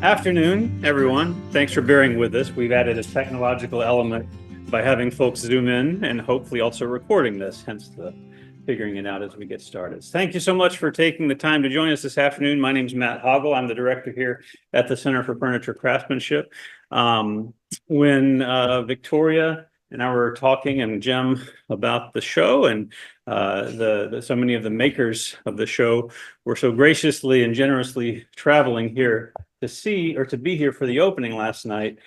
Afternoon, everyone. Thanks for bearing with us. We've added a technological element by having folks zoom in and hopefully also recording this, hence the figuring it out as we get started. Thank you so much for taking the time to join us this afternoon. My name is Matt Hoggle. I'm the director here at the Center for Furniture Craftsmanship. When Victoria and I were talking and Jim about the show and so many of the makers of the show were so graciously and generously traveling here to see or to be here for the opening last night,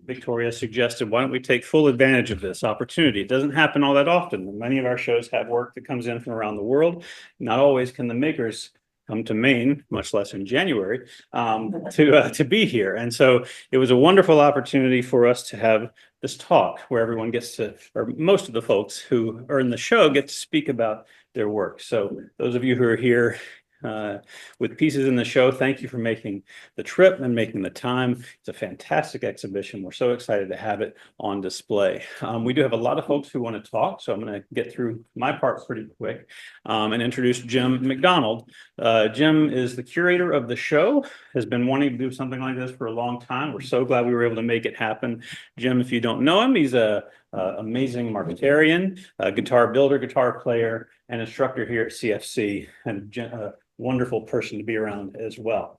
Victoria suggested, why don't we take full advantage of this opportunity? It doesn't happen all that often. Many of our shows have work that comes in from around the world. Not always can the makers come to Maine, much less in January, to be here. And so it was a wonderful opportunity for us to have this talk where everyone gets to, or most of the folks who are in the show get to speak about their work. So those of you who are here with pieces in the show, thank you for making the trip and making the time. It's a fantastic exhibition. We're so excited to have it on display. We do have a lot of folks who want to talk, so I'm going to get through my part pretty quick and introduce Jim Macdonald. Jim is the curator of the show, has been wanting to do something like this for a long time. We're so glad we were able to make it happen. Jim, if you don't know him, he's a amazing marquetarian, a guitar builder, guitar player, and instructor here at CFC, and wonderful person to be around as well.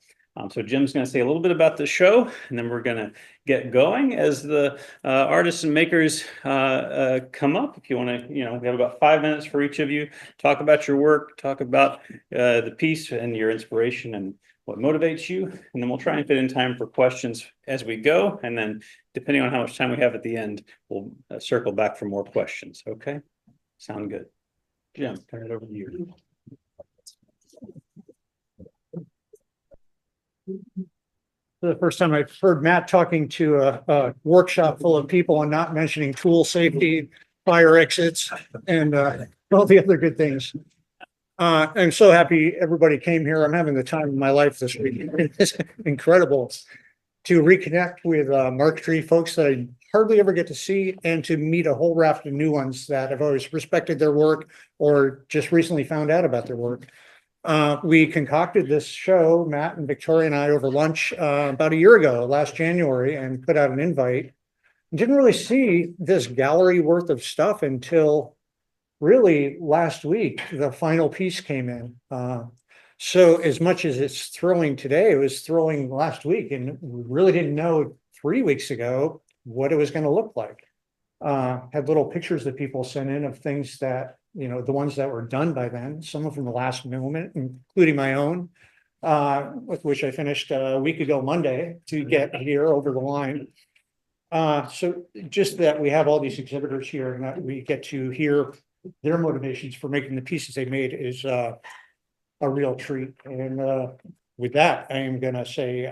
So Jim's going to say a little bit about the show, and then we're going to get going as the artists and makers come up. If you want to, we have about 5 minutes for each of you. Talk about your work, talk about the piece and your inspiration and what motivates you, and then we'll try and fit in time for questions as we go, and then depending on how much time we have at the end, we'll circle back for more questions. Okay? Sound good. Jim, turn it over to you. For the first time I've heard Matt talking to a workshop full of people and not mentioning tool safety, fire exits, and all the other good things. I'm so happy everybody came here. I'm having the time of my life this week. It's incredible to reconnect with marquetry folks that I hardly ever get to see, and to meet a whole raft of new ones that I've always respected their work or just recently found out about their work. We concocted this show, Matt and Victoria and I, over lunch about a year ago, last January, and put out an invite. Didn't really see this gallery worth of stuff until really last week. The final piece came in. So as much as it's throwing today, it was throwing last week, and we really didn't know 3 weeks ago what it was going to look like. Had little pictures that people sent in of things that, the ones that were done by then, some of them the last moment, including my own, with which I finished a week ago Monday to get here over the line. So just that we have all these exhibitors here and that we get to hear their motivations for making the pieces they made is a real treat. And with that, I am going to say,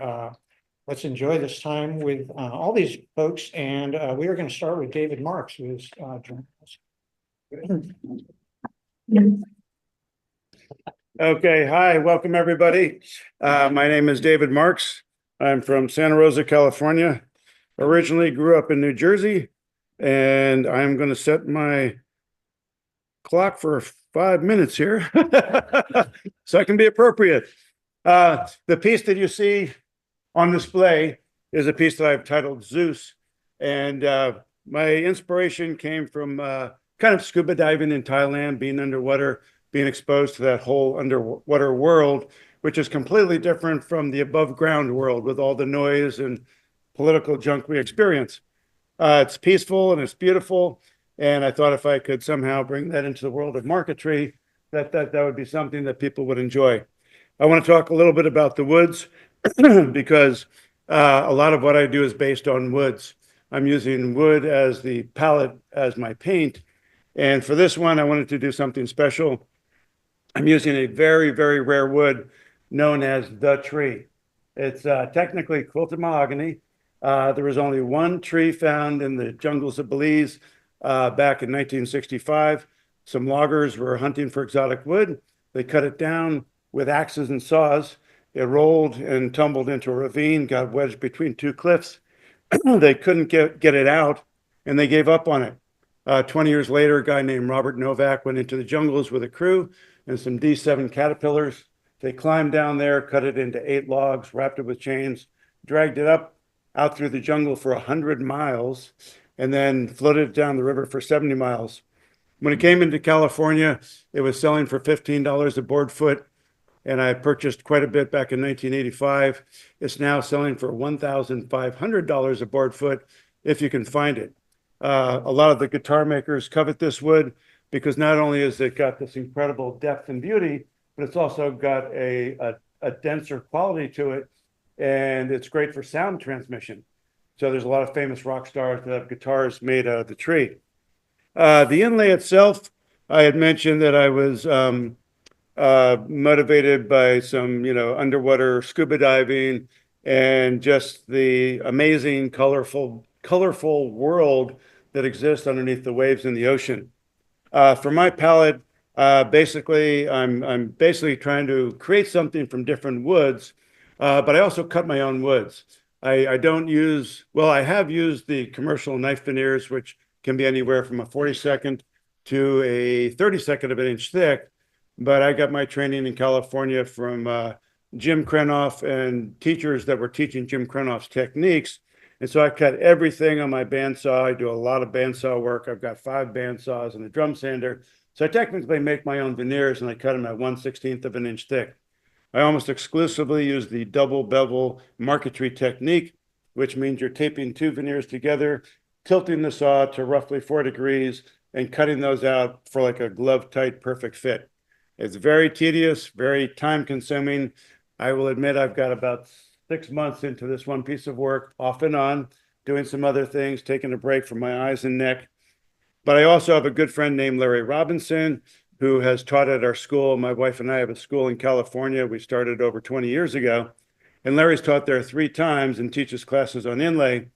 let's enjoy this time with all these folks. And we are going to start with David Marks, who is joining us. Okay, hi, welcome everybody. My name is David Marks. I'm from Santa Rosa, California. Originally grew up in New Jersey, and I'm going to set my clock for 5 minutes here so I can be appropriate. The piece that you see on display is a piece that I've titled Zeus, and my inspiration came from kind of scuba diving in Thailand, being underwater, being exposed to that whole underwater world, which is completely different from the above ground world with all the noise and political junk we experience. It's peaceful and it's beautiful. And I thought if I could somehow bring that into the world of marquetry, that would be something that people would enjoy. I want to talk a little bit about the woods because a lot of what I do is based on woods. I'm using wood as the palette as my paint. And for this one, I wanted to do something special. I'm using a very, very rare wood known as the tree. It's technically quilted mahogany. There was only one tree found in the jungles of Belize back in 1965. Some loggers were hunting for exotic wood. They cut it down with axes and saws. It rolled and tumbled into a ravine, got wedged between two cliffs. They couldn't get it out, and they gave up on it. 20 years later, a guy named Robert Novak went into the jungles with a crew and some D7 caterpillars They climbed down there, cut it into 8 logs, wrapped it with chains, dragged it up out through the jungle for 100 miles, and then floated it down the river for 70 miles. When it came into California, it was selling for $15 a board foot, and I purchased quite a bit back in 1985. It's now selling for $1,500 a board foot if you can find it. A lot of the guitar makers covet this wood because not only has it got this incredible depth and beauty, but it's also got a denser quality to it, and it's great for sound transmission. So there's a lot of famous rock stars that have guitars made out of the tree. The inlay itself, I had mentioned that I was motivated by some, underwater scuba diving and just the amazing, colorful world that exists underneath the waves in the ocean. For my palette, basically, I'm basically trying to create something from different woods, but I also cut my own woods. I don't use, well, I have used the commercial knife veneers, which can be anywhere from a 42nd to a 32nd of an inch thick. But I got my training in California from Jim Krenoff and teachers that were teaching Jim Krenoff's techniques. And so I cut everything on my bandsaw. I do a lot of bandsaw work. I've got 5 bandsaws and a drum sander. So I technically make my own veneers, and I cut them at 1/16 of an inch thick. I almost exclusively use the double bevel marquetry technique, which means you're taping 2 veneers together, tilting the saw to roughly 4 degrees, and cutting those out for like a glove-tight, perfect fit. It's very tedious, very time-consuming. I will admit I've got about 6 months into this one piece of work, off and on, doing some other things, taking a break from my eyes and neck. But I also have a good friend named Larry Robinson, who has taught at our school. My wife and I have a school in California. We started over 20 years ago. And Larry's taught there 3 times and teaches classes on inlay.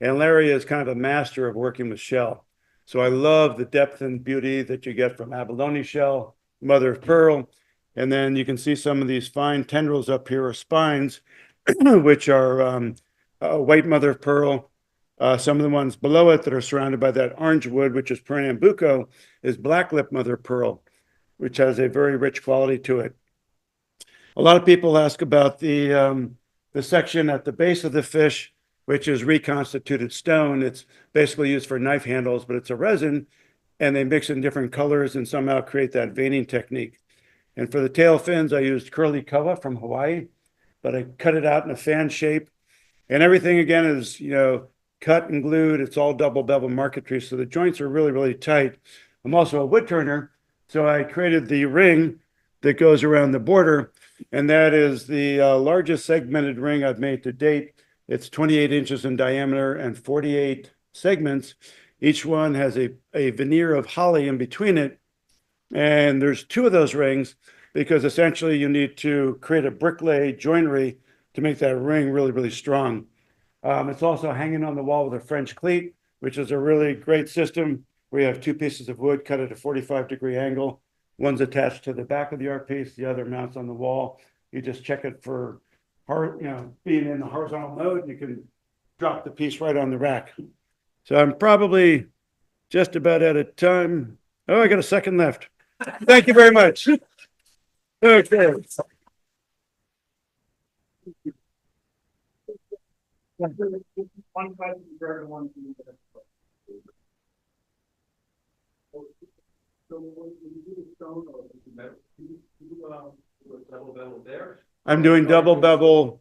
And Larry is kind of a master of working with shell. So I love the depth and beauty that you get from abalone shell, mother of pearl. And then you can see some of these fine tendrils up here, or spines, which are white mother of pearl. Some of the ones below it that are surrounded by that orange wood, which is pernambuco, is black lip mother of pearl, which has a very rich quality to it. A lot of people ask about the section at the base of the fish, which is reconstituted stone. It's basically used for knife handles, but it's a resin, and they mix in different colors and somehow create that veining technique. And for the tail fins, I used curly koa from Hawaii, but I cut it out in a fan shape. And everything, again, is, cut and glued. It's all double bevel marquetry, so the joints are really, really tight. I'm also a wood turner, so I created the ring that goes around the border, and that is the largest segmented ring I've made to date. It's 28 inches in diameter and 48 segments. Each one has a veneer of holly in between it. And there's 2 of those rings because essentially you need to create a bricklay joinery to make that ring really, really strong. It's also hanging on the wall with a French cleat, which is a really great system. We have 2 pieces of wood cut at a 45-degree angle. One's attached to the back of the art piece, the other mounts on the wall. You just check it for being in the horizontal mode. You can drop the piece right on the rack. So I'm probably just about out of time. Oh, I got a second left. Thank you very much. Okay. One question for everyone. I'm doing double bevel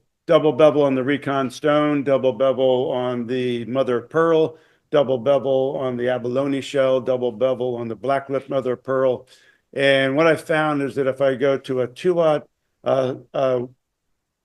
on the recon stone, double bevel on the mother of pearl, double bevel on the abalone shell, double bevel on the black lip mother of pearl. And what I found is that if I go to a 2-aught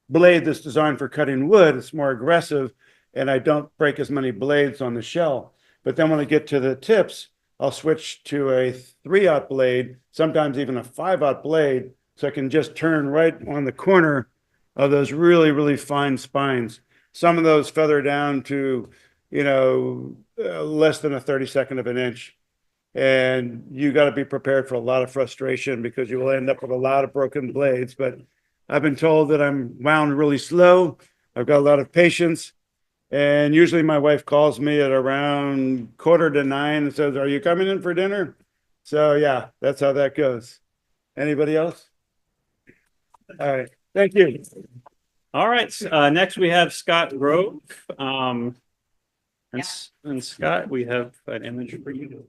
blade that's designed for cutting wood, it's more aggressive, and I don't break as many blades on the shell. But then when I get to the tips, I'll switch to a 3-aught blade, sometimes even a 5-aught blade, so I can just turn right on the corner of those really, really fine spines. Some of those feather down to, less than a 32nd of an inch. And you got to be prepared for a lot of frustration because you will end up with a lot of broken blades. But I've been told that I'm wound really slow. I've got a lot of patience. And usually my wife calls me at around 8:45 and says, "Are you coming in for dinner?" So yeah, that's how that goes. Anybody else? All right, thank you. All right, next we have Scott Grove. And Scott, we have an image for you.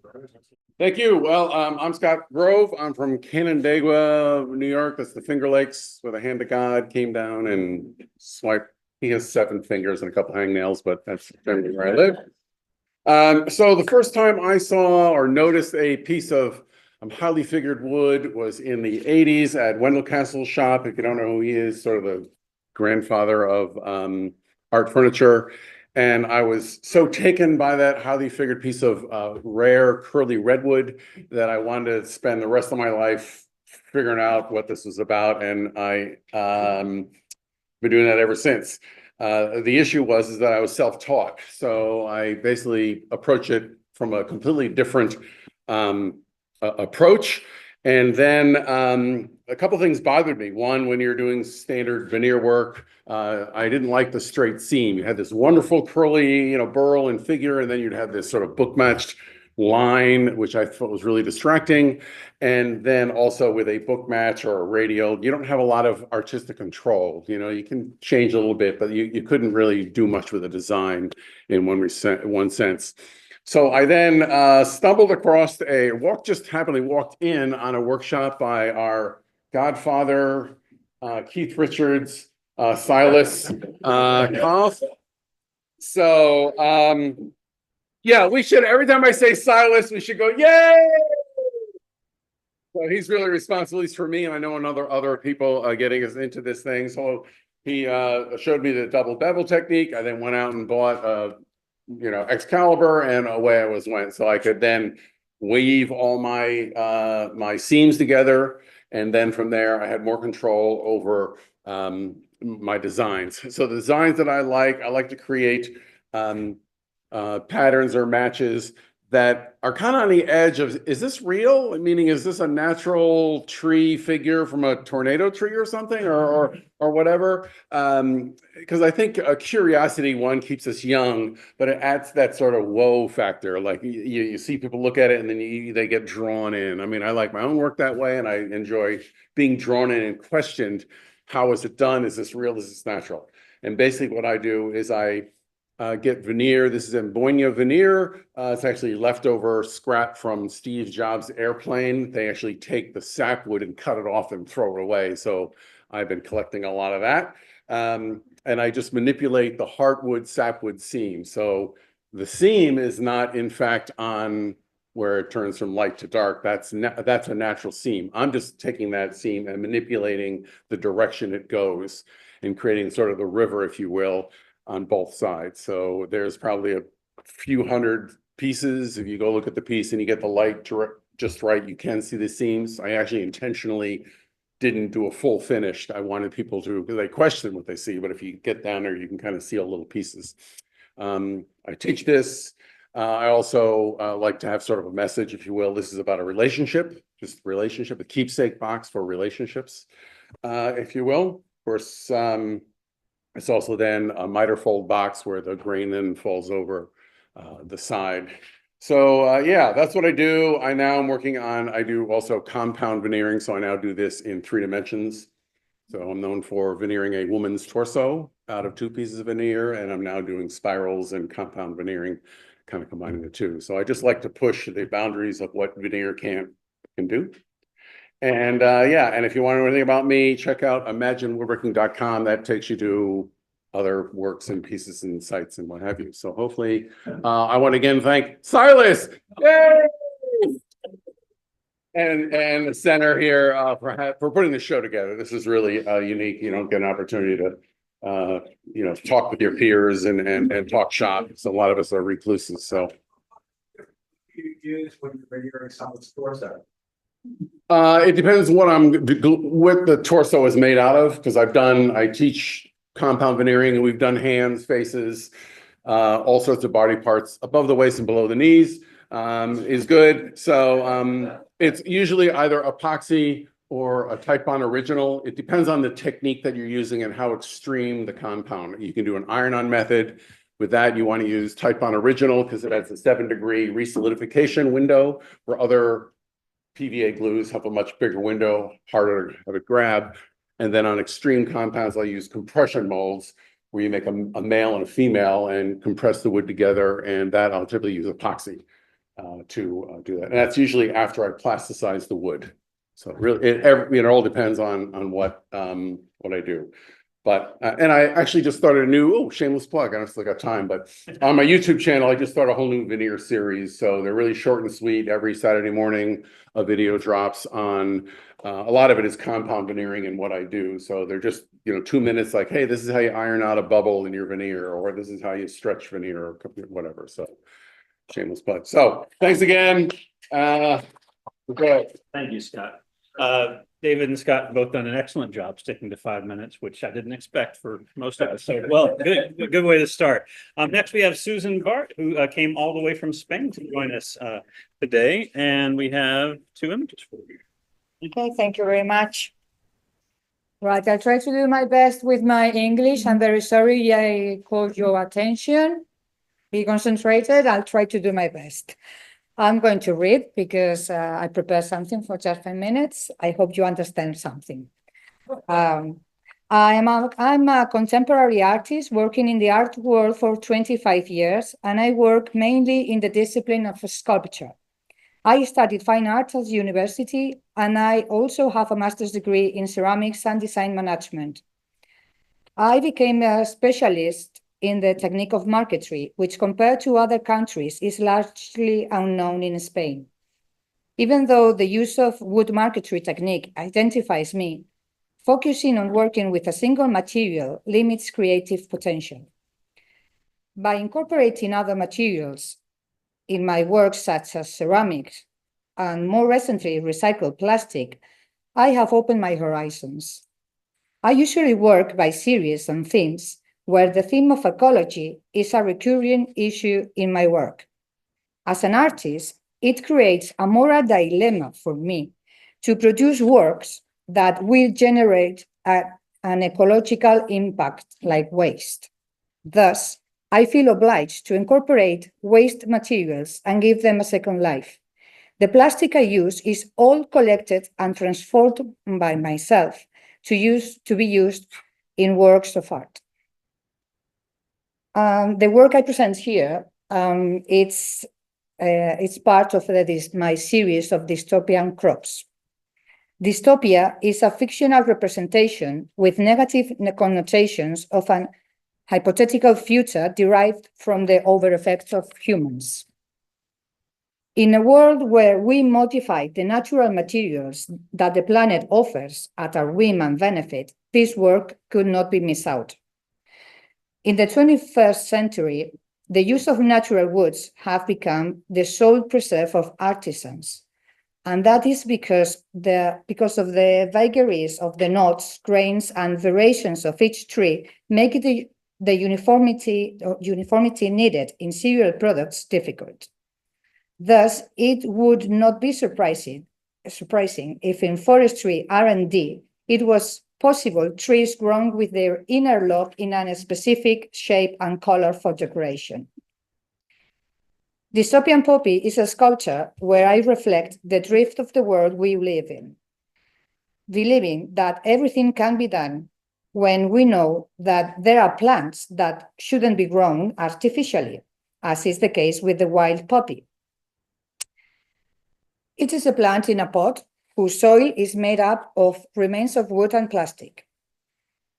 Thank you. Well, I'm Scott Grove. I'm from Canandaigua, New York. That's the Finger Lakes where the hand of God came down and swiped. He has 7 fingers and a couple hangnails, but that's generally where I live. So the first time I saw or noticed a piece of highly figured wood was in the 80s at Wendell Castle's shop. If you don't know who he is, sort of the grandfather of art furniture. And I was so taken by that highly figured piece of rare curly redwood that I wanted to spend the rest of my life figuring out what this was about. And I been doing that ever since. The issue was that I was self-taught. So I basically approach it from a completely different approach. And then a couple things bothered me. One, when you're doing standard veneer work, I didn't like the straight seam. You had this wonderful curly, burl and figure, and then you'd have this sort of book matched line, which I thought was really distracting. And then also with a book match or a radial, you don't have a lot of artistic control. You can change a little bit, but you couldn't really do much with the design in one sense. So I then stumbled across just happily walked in on a workshop by our godfather, Keith Richards, Silas Koff. So yeah, we should, every time I say Silas, we should go, yay! So he's really responsible, at least for me, and I know other people getting us into this thing. So he showed me the double bevel technique. I then went out and bought Excalibur, and away I went. So I could then weave all my my seams together, and then from there I had more control over my designs. So the designs that I like to create patterns or matches that are kind of on the edge of, is this real? Meaning, is this a natural tree figure from a tornado tree or something, or whatever? Because I think a curiosity, one, keeps us young, but it adds that sort of whoa factor. Like you see people look at it and then they get drawn in. I mean, I like my own work that way, and I enjoy being drawn in and questioned. How is it done? Is this real? Is this natural? And basically what I do is I get veneer. This is Aboyna veneer. It's actually leftover scrap from Steve Jobs' airplane. They actually take the sapwood and cut it off and throw it away. So I've been collecting a lot of that. And I just manipulate the heartwood sapwood seam. So the seam is not, in fact, on where it turns from light to dark. That's a natural seam. I'm just taking that seam and manipulating the direction it goes and creating sort of the river, if you will, on both sides. So there's probably a few hundred pieces. If you go look at the piece and you get the light just right, you can see the seams. I actually intentionally didn't do a full finish. I wanted people to, because they question what they see, but if you get down there, you can kind of see all little pieces. I teach this. I also like to have sort of a message, if you will. This is about a relationship, a keepsake box for relationships, if you will. Of course, it's also then a miter fold box where the grain then falls over the side. So yeah, that's what I do. I do also compound veneering. So I now do this in 3 dimensions. So I'm known for veneering a woman's torso out of 2 pieces of veneer, and I'm now doing spirals and compound veneering, kind of combining the two. So I just like to push the boundaries of what veneer can do. And yeah, and if you want to know anything about me, check out imaginewoodworking.com. That takes you to other works and pieces and sites and what have you. So hopefully, I want to again thank Silas, yay! And the center here for putting the show together. This is really unique. You don't get an opportunity to talk with your peers and talk shop. So a lot of us are recluses. So you use when you're doing solid torso? it depends what the torso is made out of, because I teach compound veneering, and we've done hands, faces, all sorts of body parts above the waist and below the knees is good. So it's usually either epoxy or a Type-On original. It depends on the technique that you're using and how extreme the compound. You can do an iron-on method. With that, you want to use Type-On original because it has a 7-degree resolidification window, where other PVA glues have a much bigger window, harder to have it grab. And then on extreme compounds, I'll use compression molds where you make a male and a female and compress the wood together. And that I'll typically use epoxy to do that. And that's usually after I plasticize the wood. So really, it all depends on what I do. But and I actually just started a new shameless plug. I don't still got time, but on my YouTube channel, I just started a whole new veneer series. So they're really short and sweet. Every Saturday morning, a video drops on. A lot of it is compound veneering and what I do. So they're just 2 minutes, like, hey, this is how you iron out a bubble in your veneer, or this is how you stretch veneer, or whatever. So shameless plug. So thanks again. Okay. Thank you, Scott. David and Scott have both done an excellent job sticking to 5 minutes, which I didn't expect for most of us. So, well, good way to start. Next, we have Susan Bart, who came all the way from Spain to join us today. And we have 2 images for you. Okay, thank you very much. Right, I'll try to do my best with my English. I'm very sorry I called your attention. Be concentrated. I'll try to do my best. I'm going to read because I prepared something for just 5 minutes. I hope you understand something. I'm a contemporary artist working in the art world for 25 years, and I work mainly in the discipline of sculpture. I studied fine art at university, and I also have a master's degree in ceramics and design management. I became a specialist in the technique of marquetry, which compared to other countries is largely unknown in Spain. Even though the use of wood marquetry technique identifies me, focusing on working with a single material limits creative potential. By incorporating other materials in my work, such as ceramics, and more recently recycled plastic, I have opened my horizons. I usually work by series and themes, where the theme of ecology is a recurring issue in my work. As an artist, it creates a moral dilemma for me to produce works that will generate an ecological impact like waste. Thus, I feel obliged to incorporate waste materials and give them a second life. The plastic I use is all collected and transformed by myself to be used in works of art. The work I present here, it's part of my series of dystopian crops. Dystopia is a fictional representation with negative connotations of an hypothetical future derived from the over effects of humans. In a world where we modify the natural materials that the planet offers at our whim and benefit, this work could not be missed out. In the 21st century, the use of natural woods have become the sole preserve of artisans. And that is because of the vagaries of the knots, grains, and variations of each tree make the uniformity needed in cereal products difficult. Thus, it would not be surprising if in forestry R&D it was possible trees grown with their inner lobe in a specific shape and color for decoration. Dystopian Poppy is a sculpture where I reflect the drift of the world we live in, believing that everything can be done when we know that there are plants that shouldn't be grown artificially, as is the case with the wild poppy. It is a plant in a pot whose soil is made up of remains of wood and plastic.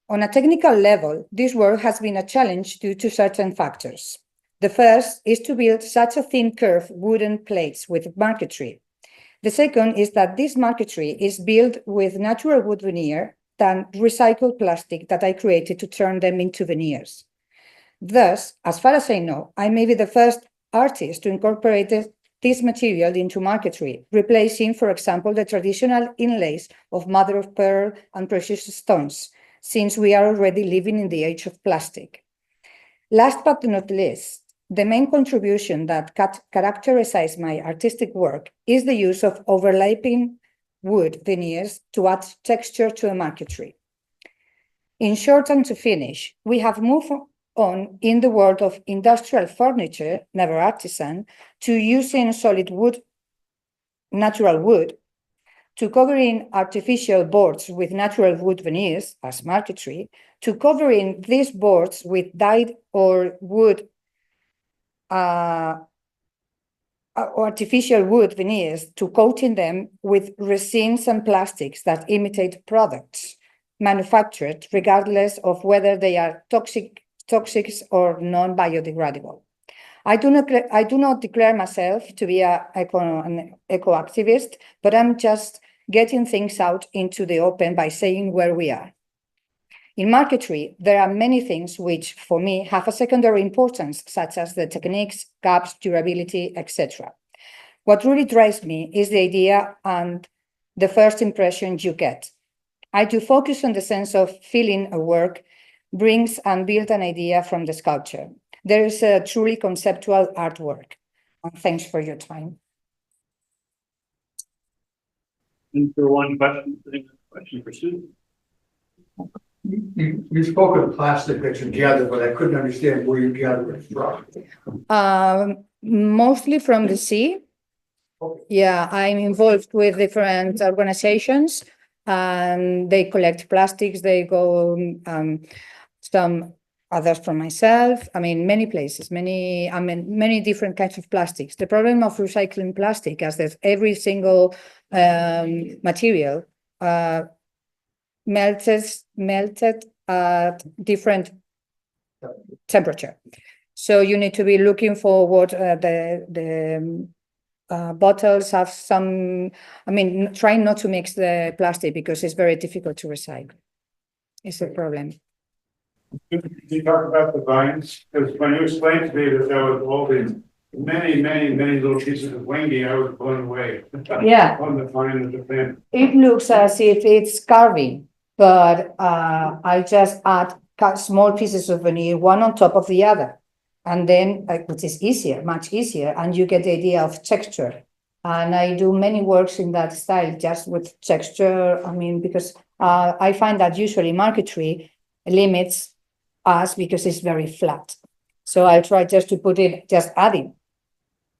On a technical level, this work has been a challenge due to certain factors. The first is to build such a thin curved wooden plates with marquetry. The second is that this marquetry is built with natural wood veneer than recycled plastic that I created to turn them into veneers. Thus, as far as I know, I may be the first artist to incorporate this material into marquetry, replacing, for example, the traditional inlays of mother of pearl and precious stones, since we are already living in the age of plastic. Last but not least, the main contribution that characterizes my artistic work is the use of overlapping wood veneers to add texture to a marquetry. In short, and to finish, we have moved on in the world of industrial furniture, never artisan, to using solid wood, natural wood, to covering artificial boards with natural wood veneers, as marquetry, to covering these boards with dyed or wood artificial wood veneers, to coating them with resins and plastics that imitate products manufactured regardless of whether they are toxic or non-biodegradable. I do not declare myself to be an eco activist, but I'm just getting things out into the open by saying where we are. In marquetry, there are many things which, for me, have a secondary importance, such as the techniques, gaps, durability, etc. What really drives me is the idea and the first impression you get. I do focus on the sense of feeling a work brings and build an idea from the sculpture. There is a truly conceptual artwork. And thanks for your time. And for one question for Susan. You spoke of plastic that you gathered, but I couldn't understand where you gathered it from. Mostly from the sea. Yeah, I'm involved with different organizations, and they collect plastics. They go some others from myself. I mean, many places, many different kinds of plastics. The problem of recycling plastic is that every single material melted at different temperature. So you need to be looking for what the bottles have some, trying not to mix the plastic because it's very difficult to recycle. It's a problem. Can you talk about the vines? Because when you explained to me that there was all these many little pieces of wenge, I was blown away. Yeah. On the vine of the plant. It looks as if it's carving, but I just add small pieces of veneer, one on top of the other. And then, which is easier, much easier, and you get the idea of texture. And I do many works in that style, just with texture. Because I find that usually marquetry limits us because it's very flat. So I'll try just to put it, just adding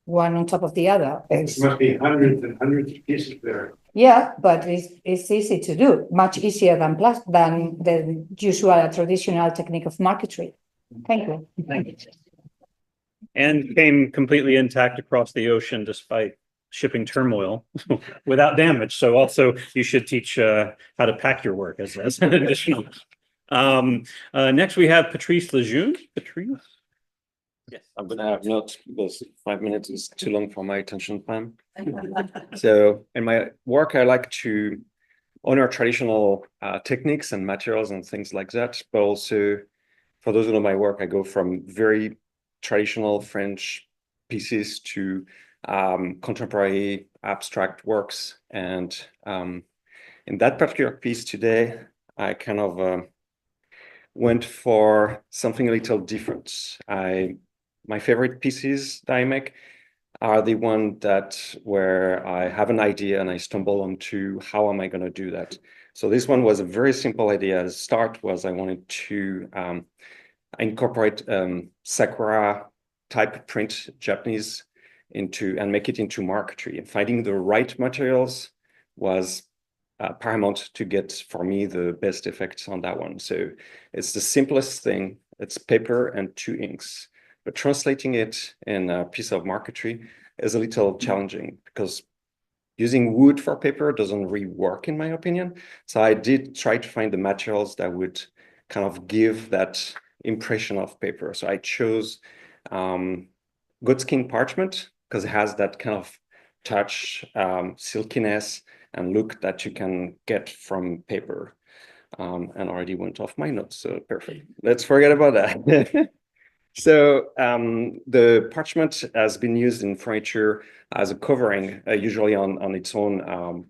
one on top of the other. There must be hundreds and hundreds of pieces there. Yeah, but it's easy to do, much easier than the usual traditional technique of marquetry. Thank you. Thank you. And came completely intact across the ocean despite shipping turmoil without damage. So also you should teach how to pack your work as an additional. Next we have Patrice Lejeune. Patrice? Yes, I'm gonna have notes because 5 minutes is too long for my attention span. So in my work, I like to honor traditional techniques and materials and things like that. But also, for those who know my work, I go from very traditional French pieces to contemporary abstract works. And in that particular piece today, I kind of went for something a little different. My favorite pieces that I make are the one where I have an idea and I stumble onto how am I going to do that. So this one was a very simple idea. The start was I wanted to incorporate sakura type print Japanese and make it into marquetry. And finding the right materials was paramount to get, for me, the best effects on that one. So it's the simplest thing. It's paper and 2 inks. But translating it in a piece of marquetry is a little challenging because using wood for paper doesn't really work, in my opinion. So I did try to find the materials that would kind of give that impression of paper. So I chose goatskin parchment because it has that kind of touch, silkiness, and look that you can get from paper. And already went off my notes, so perfect. Let's forget about that. So the parchment has been used in furniture as a covering, usually on its own.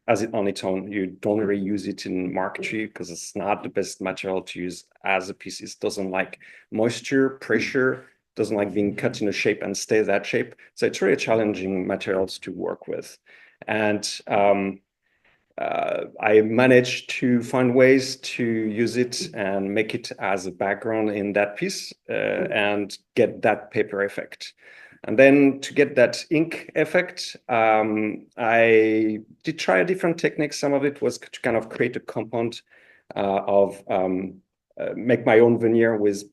You don't really use it in marquetry because it's not the best material to use as a piece. It doesn't like moisture, pressure, doesn't like being cut in a shape and stay that shape. So it's really challenging materials to work with. And I managed to find ways to use it and make it as a background in that piece and get that paper effect. And then to get that ink effect, I did try different techniques. Some of it was to kind of create a compound make my own veneer with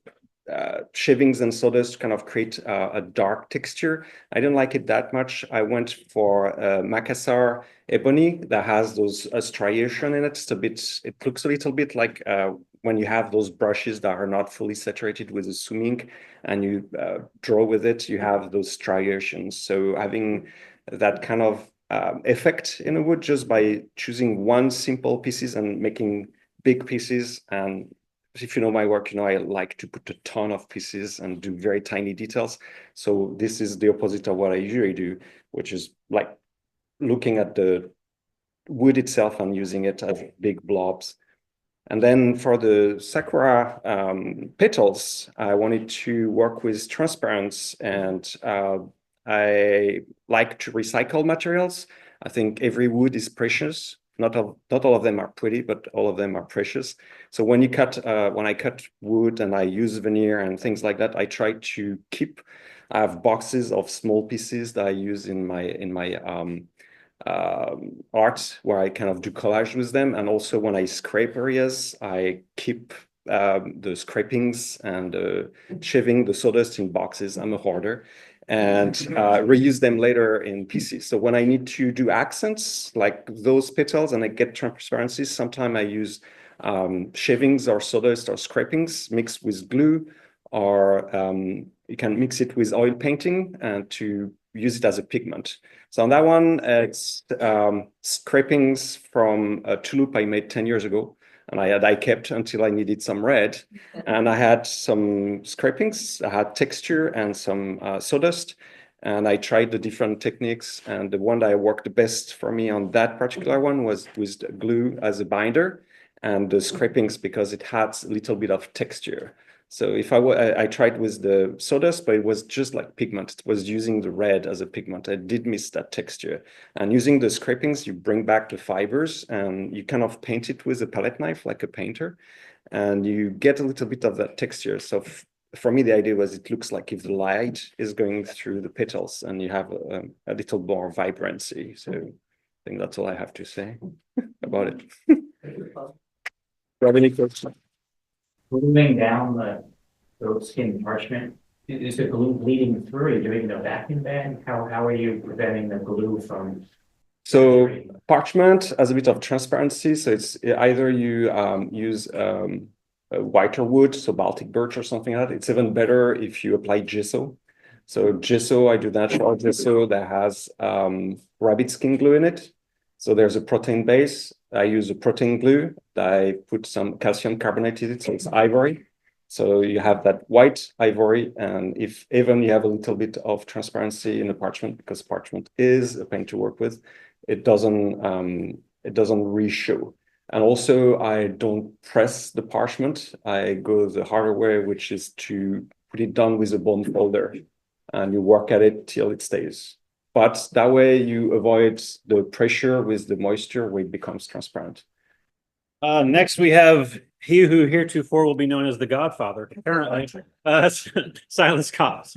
shavings and sawdust to kind of create a dark texture. I didn't like it that much. I went for Macassar ebony that has those striation in it. It looks a little bit like when you have those brushes that are not fully saturated with the sum ink and you draw with it, you have those striations. So having that kind of effect in a wood just by choosing one simple pieces and making big pieces. And if you know my work, you know I like to put a ton of pieces and do very tiny details. So this is the opposite of what I usually do, which is like looking at the wood itself and using it as big blobs. And then for the sakura petals, I wanted to work with transparents, and I like to recycle materials. I think every wood is precious. Not all of them are pretty, but all of them are precious. So when I cut wood and I use veneer and things like that, I try to keep. I have boxes of small pieces that I use in my art where I kind of do collage with them. And also when I scrape areas, I keep the scrapings and shaving the sawdust in boxes. I'm a hoarder. And reuse them later in pieces. So when I need to do accents like those petals and I get transparencies, sometimes I use shavings or sawdust or scrapings mixed with glue, or you can mix it with oil painting and to use it as a pigment. So on that one, it's scrapings from a tulip I made 10 years ago. And I kept until I needed some red. And I had some scrapings, I had texture and some sawdust. And I tried the different techniques. And the one that worked the best for me on that particular one was with glue as a binder and the scrapings because it had a little bit of texture. So if I tried with the sawdust, but it was just like pigment. It was using the red as a pigment. I did miss that texture. And using the scrapings, you bring back the fibers and you kind of paint it with a palette knife like a painter. And you get a little bit of that texture. So for me, the idea was it looks like if the light is going through the petals and you have a little more vibrancy. So I think that's all I have to say about it. Robin, any questions? Gluing down the goat skin parchment, is the glue bleeding through? Are you doing it in a vacuum bag? How are you preventing the glue from? So parchment has a bit of transparency. So it's either you use a whiter wood, so Baltic birch or something like that. It's even better if you apply gesso. So gesso, I do natural gesso that has rabbit skin glue in it. So there's a protein base. I use a protein glue that I put some calcium carbonate in it, so it's ivory. So you have that white ivory, and if even you have a little bit of transparency in the parchment, because parchment is a pain to work with, it doesn't re-show. And also, I don't press the parchment. I go the harder way, which is to put it down with a bone folder, and you work at it till it stays. But that way you avoid the pressure with the moisture where it becomes transparent. Next, we have he who heretofore will be known as the Godfather, apparently. Silas Cobb.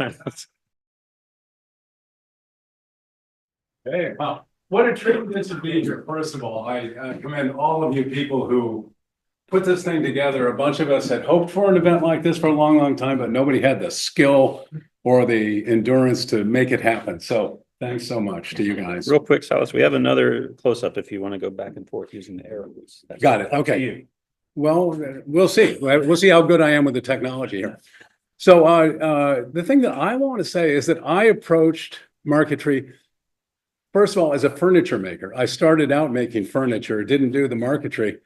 Hey, wow. What a treat this would be here. First of all, I commend all of you people who put this thing together. A bunch of us had hoped for an event like this for a long, long time, but nobody had the skill or the endurance to make it happen. So thanks so much to you guys. Real quick, Silas, we have another close-up if you want to go back and forth using the arrows. Got it. Okay. Well, we'll see. We'll see how good I am with the technology here. So the thing that I want to say is that I approached marquetry, first of all, as a furniture maker. I started out making furniture, didn't do the marquetry,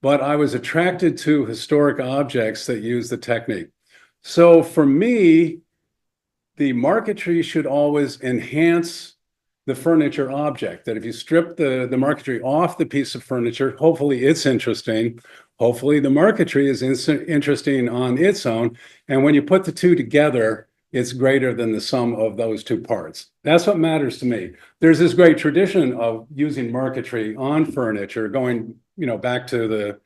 but I was attracted to historic objects that use the technique. So for me, the marquetry should always enhance the furniture object. That if you strip the marquetry off the piece of furniture, hopefully it's interesting. Hopefully the marquetry is interesting on its own. And when you put the two together, it's greater than the sum of those two parts. That's what matters to me. There's this great tradition of using marquetry on furniture, going, back to the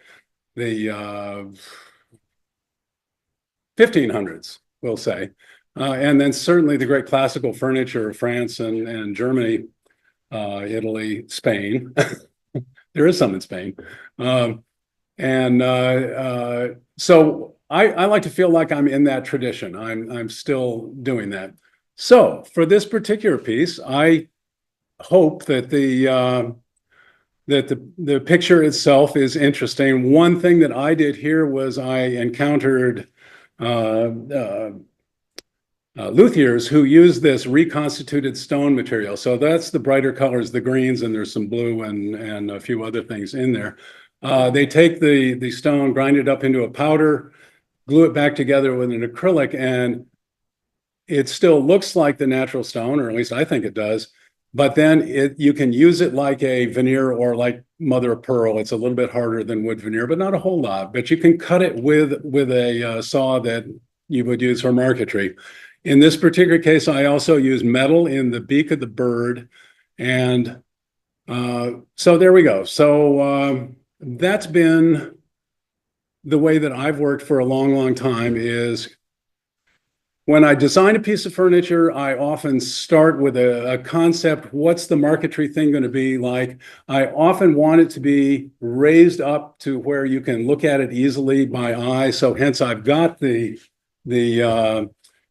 1500s, we'll say. And then certainly the great classical furniture of France and Germany, Italy, Spain. There is some in Spain. So I like to feel like I'm in that tradition. I'm still doing that. So for this particular piece, I hope that the picture itself is interesting. One thing that I did here was I encountered luthiers who use this reconstituted stone material. So that's the brighter colors, the greens, and there's some blue and a few other things in there. They take the stone, grind it up into a powder, glue it back together with an acrylic, and it still looks like the natural stone, or at least I think it does. But then you can use it like a veneer or like mother of pearl. It's a little bit harder than wood veneer, but not a whole lot. But you can cut it with a saw that you would use for marquetry. In this particular case, I also use metal in the beak of the bird. And so there we go. So that's been the way that I've worked for a long, long time. Is when I design a piece of furniture, I often start with a concept. What's the marquetry thing going to be like? I often want it to be raised up to where you can look at it easily by eye. So hence I've got the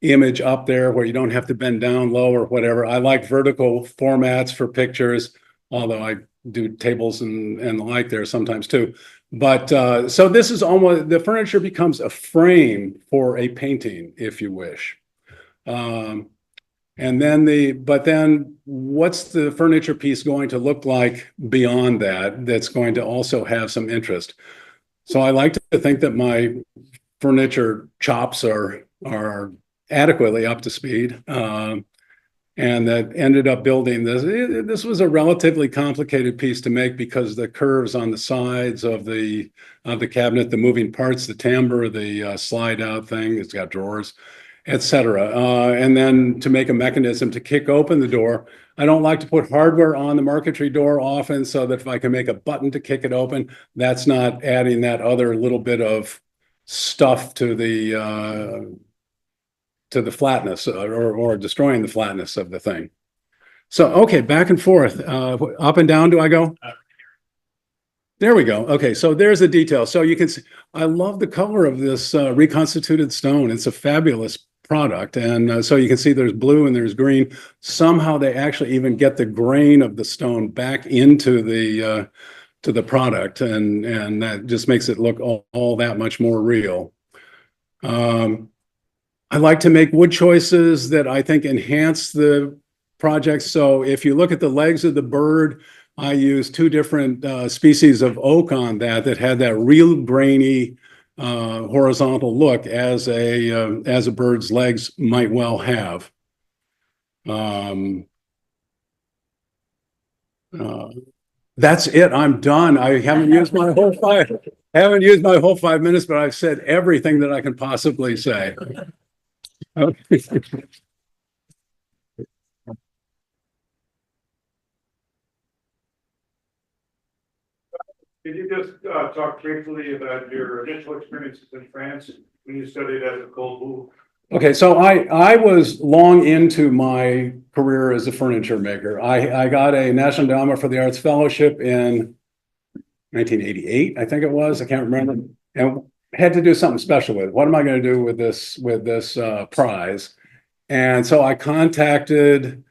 image up there where you don't have to bend down low or whatever. I like vertical formats for pictures, although I do tables and the like there sometimes too. But so this is almost, the furniture becomes a frame for a painting, if you wish. And then but then what's the furniture piece going to look like beyond that, that's going to also have some interest? So I like to think that my furniture chops are adequately up to speed. And that ended up building this. This was a relatively complicated piece to make because the curves on the sides of the cabinet, the moving parts, the timbre, the slide out thing, it's got drawers, etc. And then to make a mechanism to kick open the door. I don't like to put hardware on the marquetry door often, so that if I can make a button to kick it open, that's not adding that other little bit of stuff to the flatness or destroying the flatness of the thing. So, okay, back and forth. Up and down do I go? There we go. Okay, so there's the detail. So you can see, I love the color of this reconstituted stone. It's a fabulous product. And so you can see there's blue and there's green. Somehow they actually even get the grain of the stone back into the to the product. And that just makes it look all that much more real. I like to make wood choices that I think enhance the project. So if you look at the legs of the bird, I use two different species of oak on that had that real grainy horizontal look as a bird's legs might well have. That's it. I'm done. I haven't used my whole 5 minutes, but I've said everything that I can possibly say. Okay. Could you just talk briefly about your initial experiences in France when you studied at the Cold Boule? Okay, so I was long into my career as a furniture maker. I got a National Endowment for the Arts Fellowship in 1988, I think it was. I can't remember. And had to do something special with it. What am I going to do with this prize? And so I contacted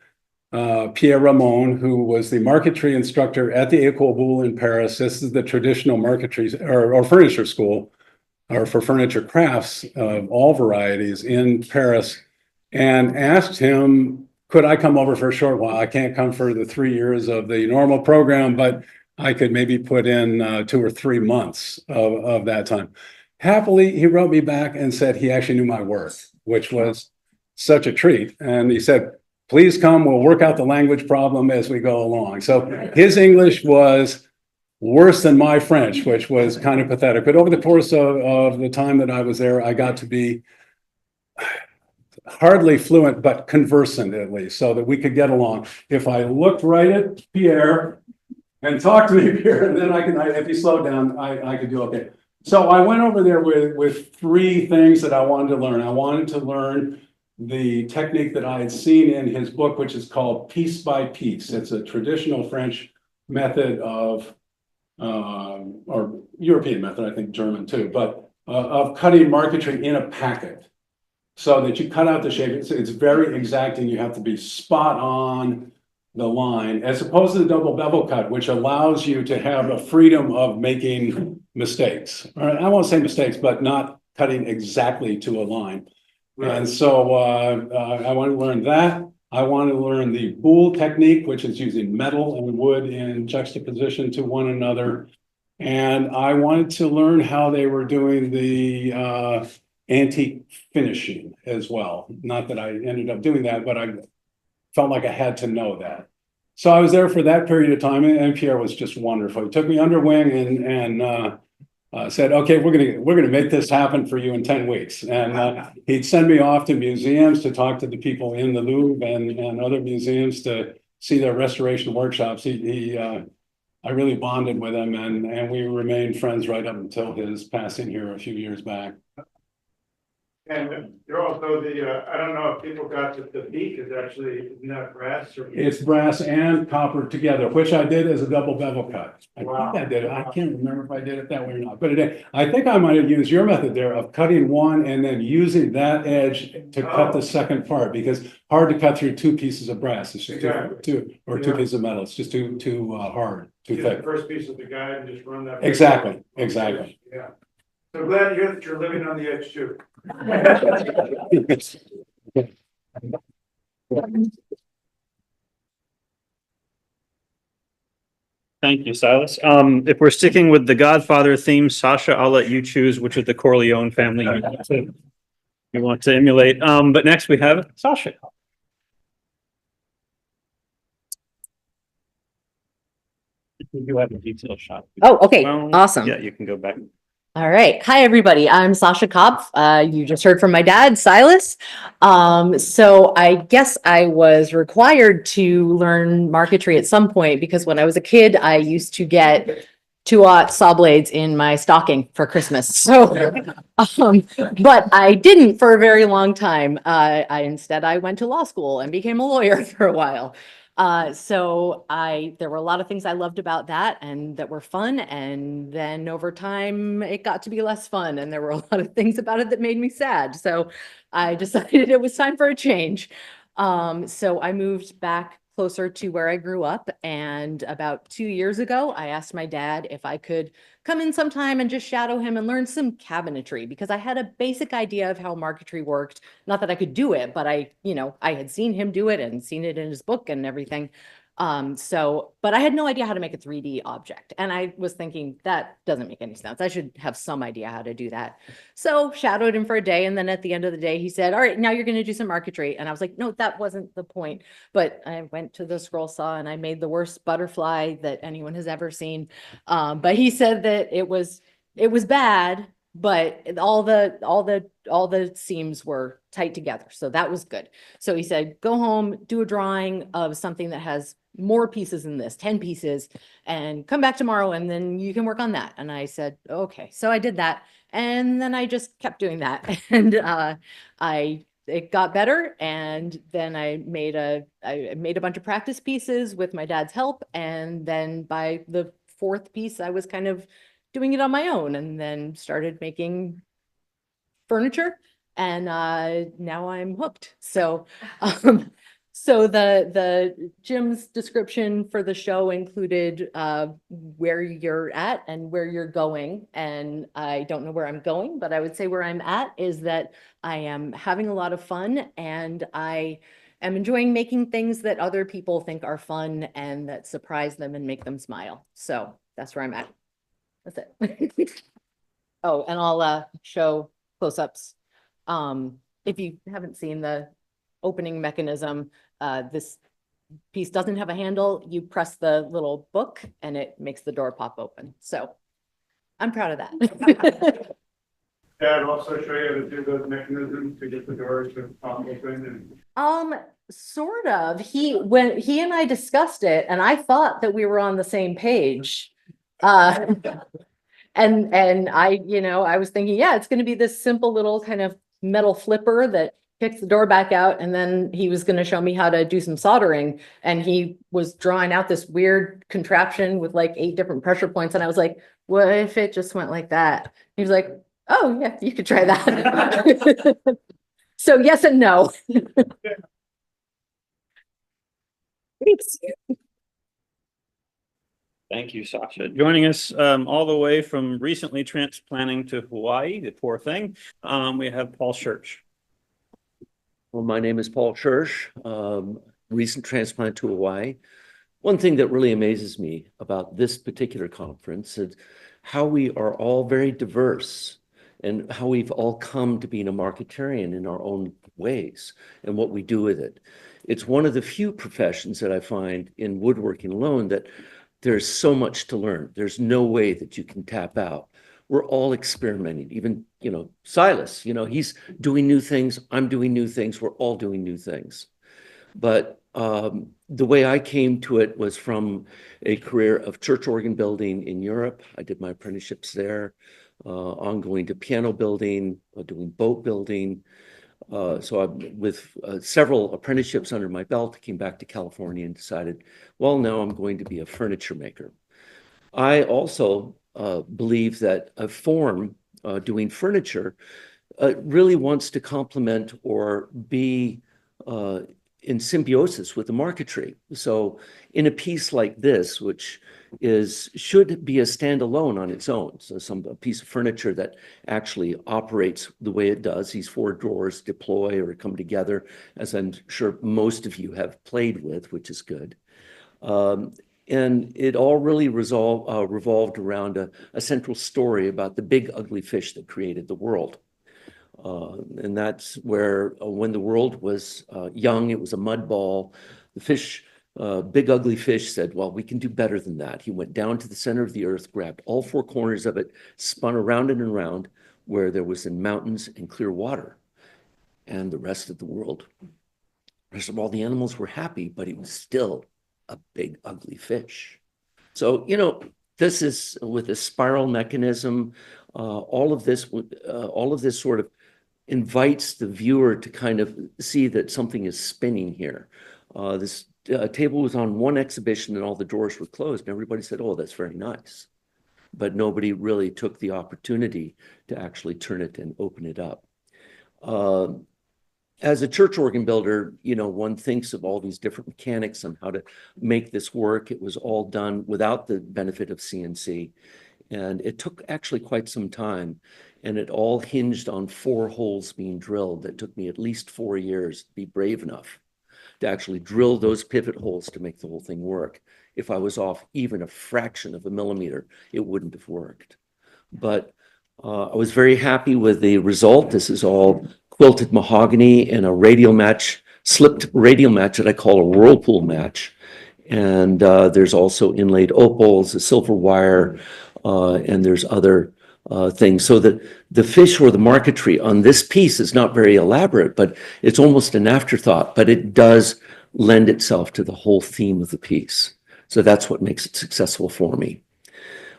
Pierre Ramon, who was the marquetry instructor at the École Boulle in Paris. This is the traditional marquetry or furniture school, or for furniture crafts of all varieties in Paris, and asked him, could I come over for a short while? I can't come for the 3 years of the normal program, but I could maybe put in 2 or 3 months of that time. Happily, he wrote me back and said he actually knew my worth, which was such a treat. And he said, please come, we'll work out the language problem as we go along. So his English was worse than my French, which was kind of pathetic. But over the course of the time that I was there, I got to be hardly fluent, but conversant at least, so that we could get along. If I looked right at Pierre and talked to me, Pierre, then if he slowed down, I could do okay. So I went over there with 3 things that I wanted to learn. I wanted to learn the technique that I had seen in his book, which is called piece by piece. It's a traditional French method of, or European method, I think German too, but of cutting marquetry in a packet. So that you cut out the shape. It's very exacting. You have to be spot on the line, as opposed to the double bevel cut, which allows you to have a freedom of making mistakes. All right, I won't say mistakes, but not cutting exactly to a line. And so I want to learn that. I want to learn the boule technique, which is using metal and wood in juxtaposition to one another. And I wanted to learn how they were doing the antique finishing as well. Not that I ended up doing that, but I felt like I had to know that. So I was there for that period of time, and Pierre was just wonderful. He took me under wing and said, "Okay, we're gonna make this happen for you in 10 weeks." And he'd send me off to museums to talk to the people in the Louvre and other museums to see their restoration workshops. I really bonded with him, and we remained friends right up until his passing here a few years back. And you're also I don't know if people got that the beak is actually, isn't that brass or? It's brass and copper together, which I did as a double bevel cut. I Wow. think I did it. I can't remember if I did it that way or not, but I think I might have used your method there of cutting one and then using that edge to cut the second part, because hard to cut through two pieces of brass. It's just two pieces of metal. It's just too hard, too Get thick. the first piece of the guide and just run that. Exactly. Yeah. So glad to hear that you're living on the edge too. Thank you, Silas. If we're sticking with the Godfather theme, Sasha, I'll let you choose which of the Corleone family you want to emulate. But next we have Sasha. You do have a detailed shot. Oh, okay. Well, Awesome. Yeah, you can go back. All right. Hi, everybody. I'm Sasha Kopf. You just heard from my dad, Silas. So I guess I was required to learn marquetry at some point, because when I was a kid, I used to get 2-aught saw blades in my stocking for Christmas. So, but I didn't for a very long time. Instead, I went to law school and became a lawyer for a while. There were a lot of things I loved about that and that were fun. And then over time, it got to be less fun. And there were a lot of things about it that made me sad. So I decided it was time for a change. So I moved back closer to where I grew up. And about 2 years ago, I asked my dad if I could come in sometime and just shadow him and learn some cabinetry, because I had a basic idea of how marquetry worked. Not that I could do it, but I had seen him do it and seen it in his book and everything. But I had no idea how to make a 3D object. And I was thinking, that doesn't make any sense. I should have some idea how to do that. So shadowed him for a day. And then at the end of the day, he said, all right, now you're going to do some marquetry. And I was like, no, that wasn't the point. But I went to the scroll saw and I made the worst butterfly that anyone has ever seen. But he said that it was bad, but all the seams were tight together. So that was good. So he said, go home, do a drawing of something that has more pieces than this, 10 pieces, and come back tomorrow and then you can work on that. And I said, okay. So I did that. And then I just kept doing that. And it got better. And then I made a bunch of practice pieces with my dad's help. And then by the 4th piece, I was kind of doing it on my own, and then started making furniture. And now I'm hooked. So the Jim's description for the show included where you're at and where you're going. And I don't know where I'm going, but I would say where I'm at is that I am having a lot of fun, and I am enjoying making things that other people think are fun and that surprise them and make them smile. So that's where I'm at. That's it. Oh, and I'll show close-ups. If you haven't seen the opening mechanism, this piece doesn't have a handle. You press the little book and it makes the door pop open. So I'm proud of that. Dad also show you how to do those mechanisms to get the doors to pop open Sort of. When he and I discussed it, and I thought that we were on the same page. And I was thinking, yeah, it's going to be this simple little kind of metal flipper that kicked the door back out, and then he was going to show me how to do some soldering, and he was drawing out this weird contraption with like 8 different pressure points, and I was like, what if it just went like that? He was like, oh yeah, you could try that. So yes and no. Thanks. Thank you, Sasha. Joining us all the way from recently transplanting to Hawaii, the poor thing, we have Paul Church. Well, my name is Paul Church, recent transplant to Hawaii. One thing that really amazes me about this particular conference is how we are all very diverse and how we've all come to being a marketarian in our own ways and what we do with it. It's one of the few professions that I find in woodworking alone that there's so much to learn. There's no way that you can tap out. We're all experimenting. Even, Silas, he's doing new things. I'm doing new things. We're all doing new things. But the way I came to it was from a career of church organ building in Europe. I did my apprenticeships there, ongoing to piano building, doing boat building. So I'm with several apprenticeships under my belt, came back to California and decided, well, now I'm going to be a furniture maker. I also believe that a form doing furniture really wants to complement or be in symbiosis with the marquetry. So in a piece like this, which should be a standalone on its own, so a piece of furniture that actually operates the way it does, these 4 drawers deploy or come together, as I'm sure most of you have played with, which is good. And it all really revolved around a central story about the big ugly fish that created the world. And that's where when the world was young, it was a mud ball. The fish, big ugly fish, said, well, we can do better than that. He went down to the center of the earth, grabbed all 4 corners of it, spun around and around where there was in mountains and clear water. And the rest of the world, rest of all the animals were happy, but it was still a big ugly fish. So, this is with a spiral mechanism, all of this sort of invites the viewer to kind of see that something is spinning here. This table was on one exhibition and all the doors were closed, and everybody said, oh, that's very nice. But nobody really took the opportunity to actually turn it and open it up. As a church organ builder, one thinks of all these different mechanics on how to make this work. It was all done without the benefit of CNC. And it took actually quite some time. And it all hinged on 4 holes being drilled. That took me at least 4 years to be brave enough to actually drill those pivot holes to make the whole thing work. If I was off even a fraction of a millimeter, it wouldn't have worked. But I was very happy with the result. This is all quilted mahogany in a radial match, slipped radial match that I call a whirlpool match. And there's also inlaid opals, a silver wire, and there's other things. So the fish or the marquetry on this piece is not very elaborate, but it's almost an afterthought, but it does lend itself to the whole theme of the piece. So that's what makes it successful for me.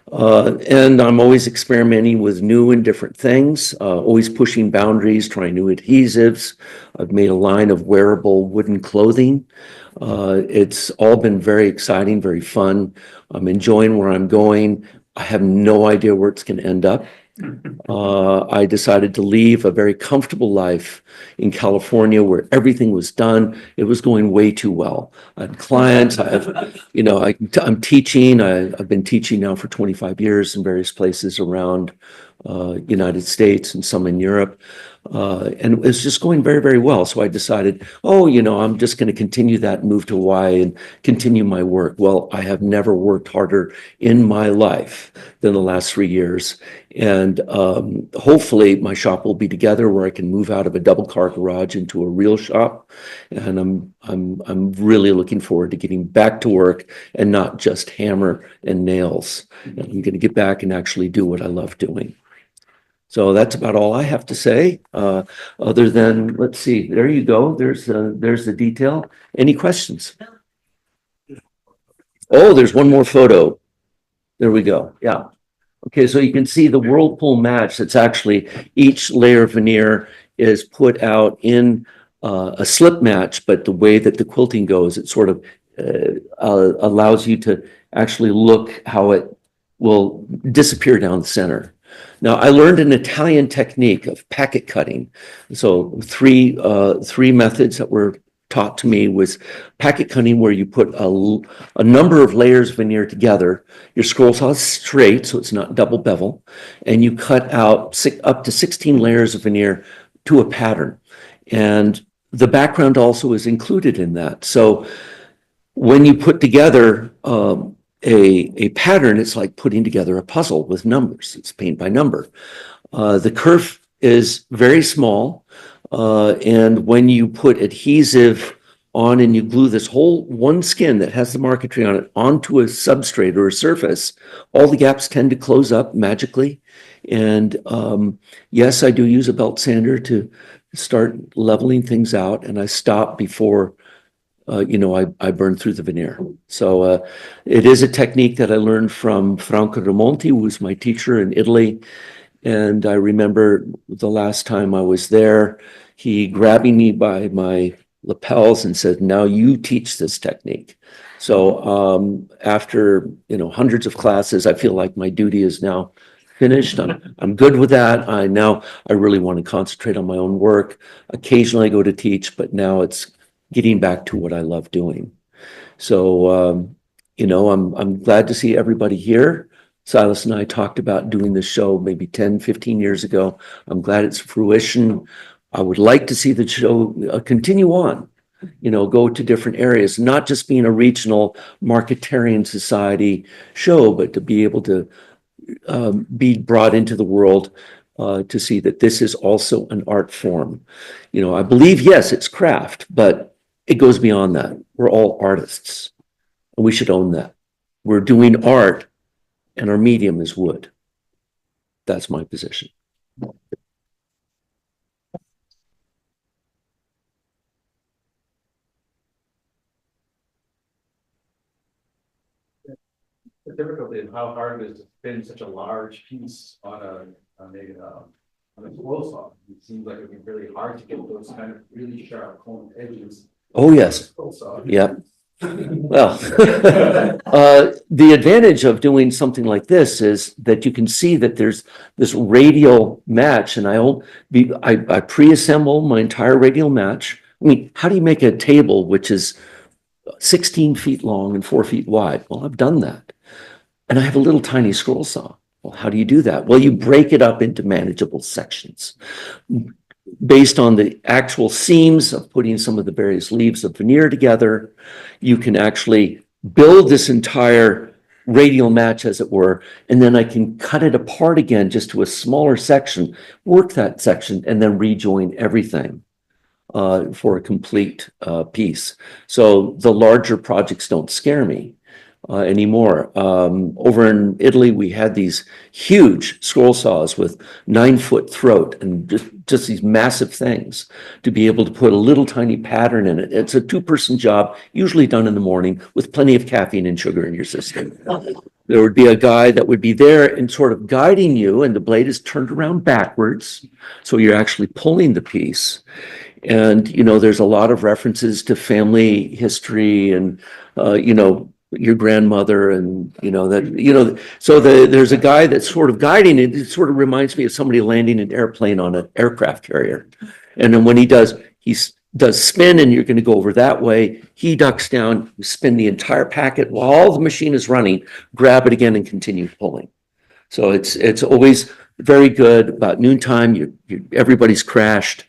And I'm always experimenting with new and different things, always pushing boundaries, trying new adhesives. I've made a line of wearable wooden clothing. It's all been very exciting, very fun. I'm enjoying where I'm going. I have no idea where it's going to end up. I decided to leave a very comfortable life in California where everything was done. It was going way too well. I had clients. I'm teaching. I've been teaching now for 25 years in various places around United States and some in Europe. And it was just going very, very well. So I decided, I'm just going to continue that, move to Hawaii and continue my work. Well, I have never worked harder in my life than the last 3 years. And hopefully my shop will be together where I can move out of a double car garage into a real shop. And I'm really looking forward to getting back to work and not just hammer and nails. And I'm going to get back and actually do what I love doing. So that's about all I have to say, other than, let's see, there you go. There's the detail. Any questions? Oh, there's one more photo. There we go. Yeah. Okay, so you can see the whirlpool match. That's actually each layer of veneer is put out in a slip match, but the way that the quilting goes, it sort of allows you to actually look how it will disappear down the center. Now, I learned an Italian technique of packet cutting. So three methods that were taught to me was packet cutting, where you put a number of layers of veneer together. Your scroll saw is straight, so it's not double bevel, and you cut out up to 16 layers of veneer to a pattern. And the background also is included in that. So when you put together a pattern, it's like putting together a puzzle with numbers. It's paint by number. The kerf is very small. And when you put adhesive on and you glue this whole one skin that has the marquetry on it onto a substrate or a surface, all the gaps tend to close up magically. And yes, I do use a belt sander to start leveling things out, and I stop before I burn through the veneer. So it is a technique that I learned from Franco Ramonti, who was my teacher in Italy. And I remember the last time I was there, he grabbing me by my lapels and said, "Now you teach this technique." So after hundreds of classes, I feel like my duty is now finished. I'm good with that. I really want to concentrate on my own work. Occasionally I go to teach, but now it's getting back to what I love doing. So I'm glad to see everybody here. Silas and I talked about doing this show maybe 10, 15 years ago. I'm glad it's fruition. I would like to see the show continue on, go to different areas, not just being a regional Marquetarian Society show, but to be able to be brought into the world to see that this is also an art form. I believe, yes, it's craft, but it goes beyond that. We're all artists, and we should own that. We're doing art, and our medium is wood. That's my position. The difficulty in how hard it is to spin such a large piece on a scroll saw. It seems like it'd be really hard to get those kind of really sharp corner edges. Oh, yes. Yep. Well, the advantage of doing something like this is that you can see that there's this radial match, and I pre-assemble my entire radial match. I mean, how do you make a table which is 16 feet long and 4 feet wide? Well, I've done that. And I have a little tiny scroll saw. Well, how do you do that? Well, you break it up into manageable sections based on the actual seams of putting some of the various leaves of veneer together. You can actually build this entire radial match, as it were, and then I can cut it apart again just to a smaller section, work that section, and then rejoin everything for a complete piece. So the larger projects don't scare me anymore. Over in Italy, we had these huge scroll saws with 9-foot throat and just these massive things to be able to put a little tiny pattern in it. It's a 2-person job, usually done in the morning with plenty of caffeine and sugar in your system. There would be a guy that would be there and sort of guiding you, and the blade is turned around backwards. So you're actually pulling the piece. And, there's a lot of references to family history and, your grandmother and, so there's a guy that's sort of guiding it. It sort of reminds me of somebody landing an airplane on an aircraft carrier. And then when he does spin, and you're going to go over that way, he ducks down, spin the entire packet while the machine is running, grab it again and continue pulling. So it's always very good. About noontime, everybody's crashed.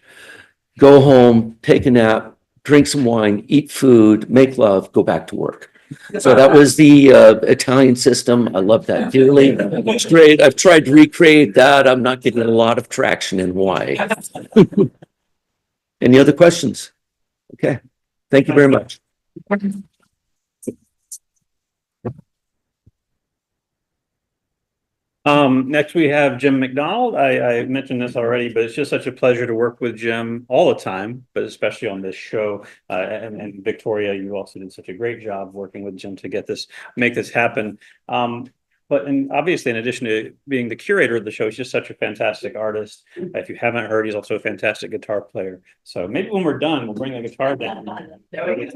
Go home, take a nap, drink some wine, eat food, make love, go back to work. So that was the Italian system. I love that dearly. It's great. I've tried to recreate that. I'm not getting a lot of traction in Hawaii. Any other questions? Okay. Thank you very much. Next we have Jim Macdonald. I mentioned this already, but it's just such a pleasure to work with Jim all the time, but especially on this show. And Victoria, you also did such a great job working with Jim to make this happen. But and obviously, in addition to being the curator of the show, he's just such a fantastic artist. If you haven't heard, he's also a fantastic guitar player. So maybe when we're done, we'll bring the guitar down. But anyway,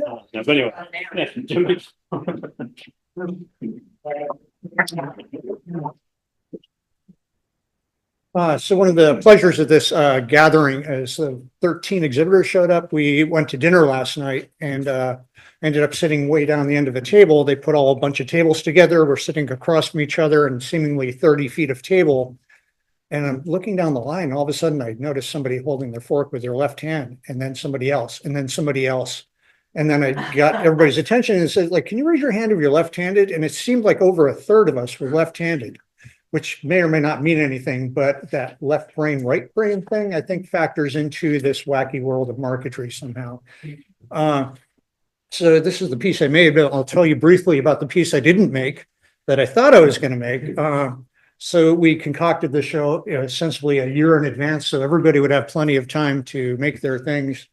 So one of the pleasures of this gathering is 13 exhibitors showed up. We went to dinner last night and ended up sitting way down the end of the table. They put all a bunch of tables together. We're sitting across from each other and seemingly 30 feet of table. And I'm looking down the line. And all of a sudden, I noticed somebody holding their fork with their left hand, and then somebody else, and then somebody else. And then I got everybody's attention and said, like, can you raise your hand if you're left-handed? And it seemed like over a third of us were left-handed, which may or may not mean anything, but that left brain, right brain thing, I think factors into this wacky world of marquetry somehow. So this is the piece I made, but I'll tell you briefly about the piece I didn't make that I thought I was going to make. So we concocted the show essentially a year in advance, so everybody would have plenty of time to make their things.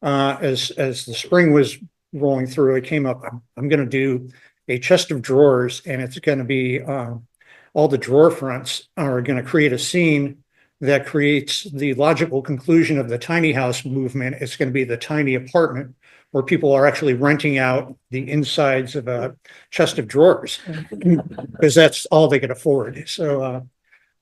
As the spring was rolling through, it came up, I'm going to do a chest of drawers, and it's going to be all the drawer fronts are going to create a scene that creates the logical conclusion of the tiny house movement. It's going to be the tiny apartment where people are actually renting out the insides of a chest of drawers because that's all they could afford. So,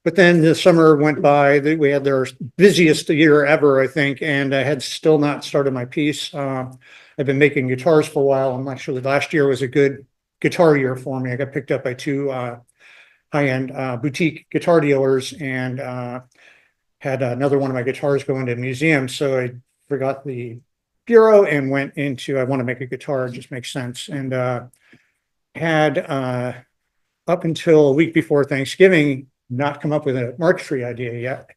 but then the summer went by. We had their busiest year ever, I think, and I had still not started my piece. I've been making guitars for a while. And actually, last year was a good guitar year for me. I got picked up by two high-end boutique guitar dealers and had another one of my guitars go into a museum. So I forgot the bureau and went into, I want to make a guitar, it just makes sense. And had up until a week before Thanksgiving, not come up with a marquetry idea yet.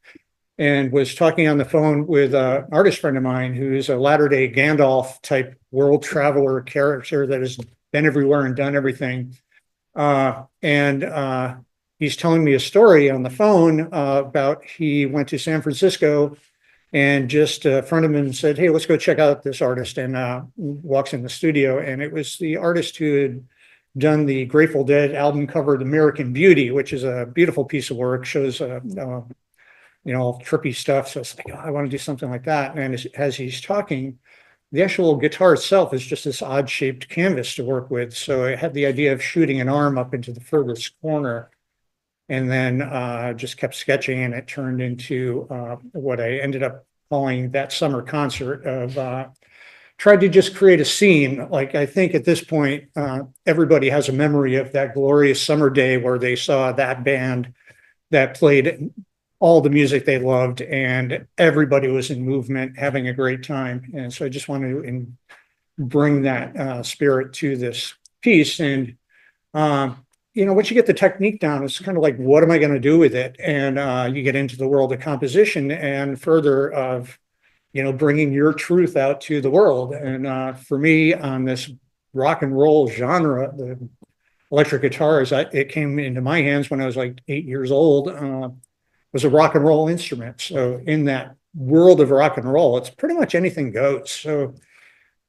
And was talking on the phone with an artist friend of mine who's a latter-day Gandalf type world traveler character that has been everywhere and done everything. He's telling me a story on the phone about he went to San Francisco and just in front of him and said, hey, let's go check out this artist, and walks in the studio. And it was the artist who had done the Grateful Dead album cover, The American Beauty, which is a beautiful piece of work, shows, all trippy stuff. So it's like, oh, I want to do something like that. And as he's talking, the actual guitar itself is just this odd shaped canvas to work with. So I had the idea of shooting an arm up into the furthest corner, and then just kept sketching, and it turned into what I ended up calling that summer concert of tried to just create a scene. Like, I think at this point, everybody has a memory of that glorious summer day where they saw that band that played all the music they loved, and everybody was in movement, having a great time. And so I just wanted to bring that spirit to this piece. And once you get the technique down, it's kind of like, what am I going to do with it? And you get into the world of composition and further of, bringing your truth out to the world. And for me, on this rock and roll genre, the electric guitars, it came into my hands when I was like 8 years old, was a rock and roll instrument. So in that world of rock and roll, it's pretty much anything goes. So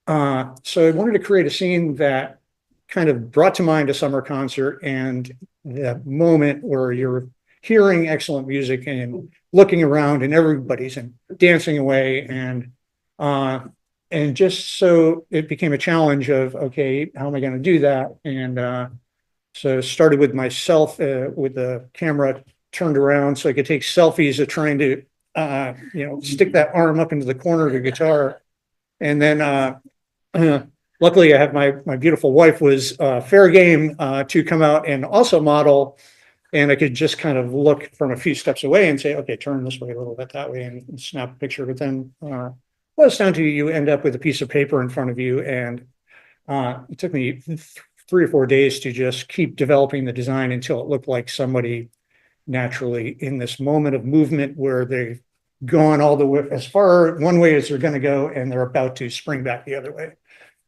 I wanted to create a scene that kind of brought to mind a summer concert and the moment where you're hearing excellent music and looking around and everybody's dancing away. And just so it became a challenge of, okay, how am I going to do that? And so started with myself with the camera turned around so I could take selfies of trying to, stick that arm up into the corner of the guitar. And then luckily, I have my beautiful wife was fair game to come out and also model, and I could just kind of look from a few steps away and say, okay, turn this way a little bit, that way, and snap a picture. But then it's down to you end up with a piece of paper in front of you, and it took me 3 or 4 days to just keep developing the design until it looked like somebody naturally in this moment of movement where they've gone all the way as far one way as they're going to go, and they're about to spring back the other way.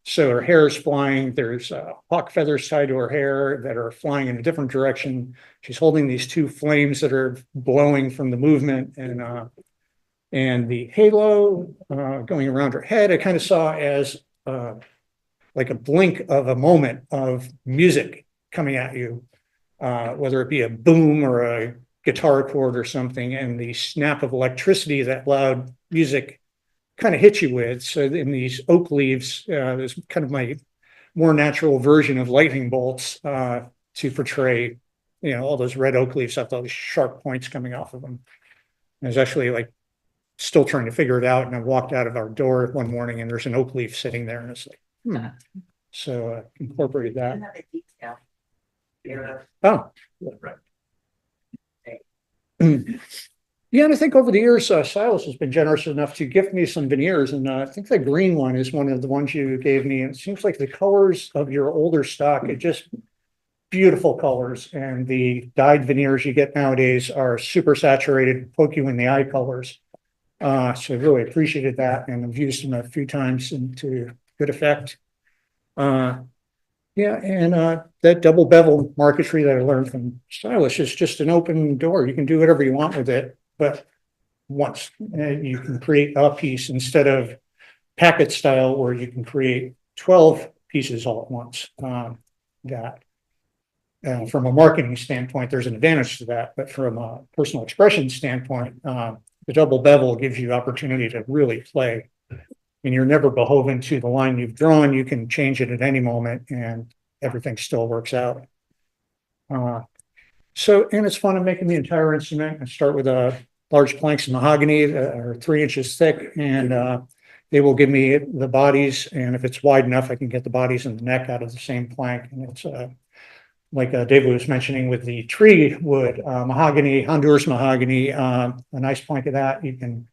So her hair is flying. There's hawk feathers tied to her hair that are flying in a different direction. She's holding these 2 flames that are blowing from the movement, and the halo going around her head, I kind of saw as like a blink of a moment of music coming at you. whether it be a boom or a guitar chord or something, and the snap of electricity that loud music kind of hits you with. So in these oak leaves, there's kind of my more natural version of lightning bolts to portray, all those red oak leaves have those sharp points coming off of them. I was actually like still trying to figure it out, and I walked out of our door one morning and there's an oak leaf sitting there, and it's like, So incorporated that. Oh, right. Yeah, and I think over the years, Silas has been generous enough to gift me some veneers, and I think the green one is one of the ones you gave me. And it seems like the colors of your older stock are just beautiful colors, and the dyed veneers you get nowadays are super saturated, poke you in the eye colors. So I really appreciated that, and I've used them a few times and to good effect. Yeah, and that double bevel marquetry that I learned from Silas is just an open door. You can do whatever you want with it, but once you can create a piece instead of packet style, where you can create 12 pieces all at once. From a marketing standpoint, there's an advantage to that, but from a personal expression standpoint, the double bevel gives you opportunity to really play. And you're never beholden to the line you've drawn. You can change it at any moment and everything still works out. And it's fun. I'm making the entire instrument. I start with large planks of mahogany that are 3 inches thick, and they will give me the bodies. And if it's wide enough, I can get the bodies and the neck out of the same plank. And it's like David was mentioning with the tree wood, mahogany, Honduras mahogany, a nice plank of that, you can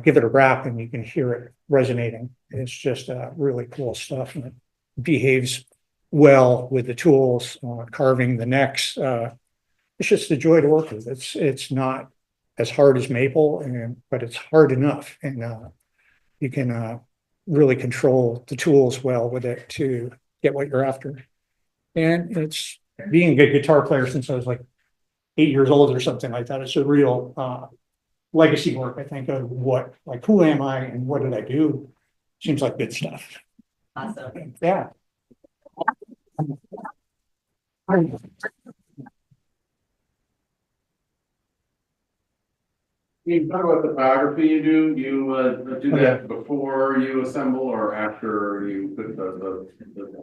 give it a wrap and you can hear it resonating. It's just really cool stuff, and it behaves well with the tools, carving the necks. It's just a joy to work with. It's not as hard as maple, but it's hard enough, and you can really control the tools well with it to get what you're after. And it's being a good guitar player since I was like 8 years old or something like that. It's a real legacy work, I think, of who am I and what did I do? Seems like good stuff. Awesome. Can Yeah. you talk about the biography you do? You do that before you assemble or after you put the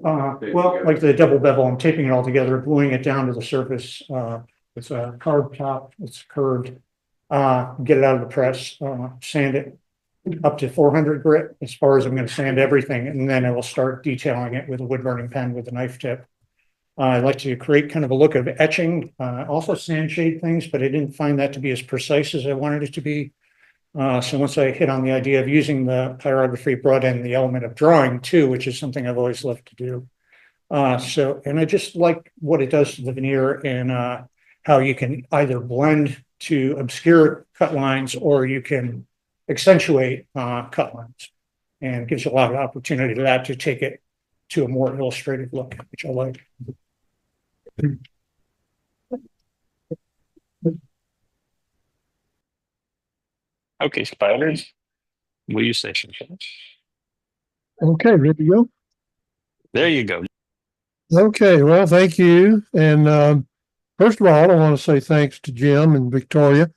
Well, together? like the double bevel, I'm taping it all together, gluing it down to the surface. It's a carved top, it's curved. Get it out of the press, sand it up to 400 grit as far as I'm going to sand everything, and then I will start detailing it with a wood burning pen with a knife tip. I like to create kind of a look of etching, also sand shade things, but I didn't find that to be as precise as I wanted it to be. So once I hit on the idea of using the pyrography, brought in the element of drawing too, which is something I've always loved to do. And I just like what it does to the veneer, and how you can either blend to obscure cut lines, or you can accentuate cut lines, and it gives you a lot of opportunity to that to take it to a more illustrative look, which I like. Okay, spiders. Will you say something? Okay, ready to go? There you go. Okay, well, thank you. And first of all, I want to say thanks to Jim and Victoria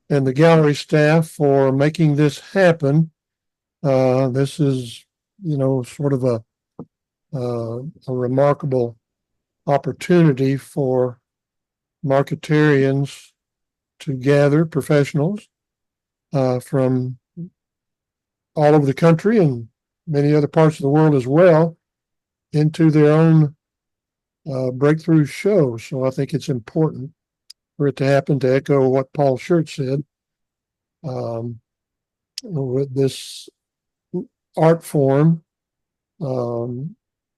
and the gallery staff for making this happen. This is, sort of a remarkable opportunity for marquetarians to gather professionals from all over the country and many other parts of the world as well into their own breakthrough show. So I think it's important for it to happen. To echo what Paul Schurz said, with this art form,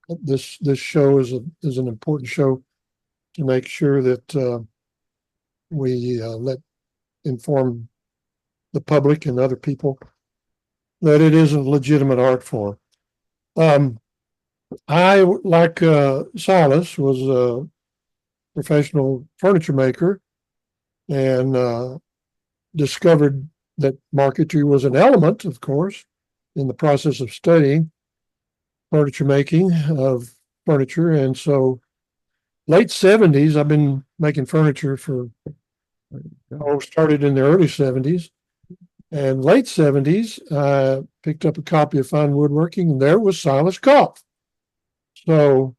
this show is an important show to make sure that we let inform the public and other people that it is a legitimate art form. I, like Silas, was a professional furniture maker, and discovered that marquetry was an element, of course, in the process of studying furniture making of furniture. And so late seventies, I've been making furniture started in the early seventies. And late seventies, I picked up a copy of Fine Woodworking, and there was Silas Goff. So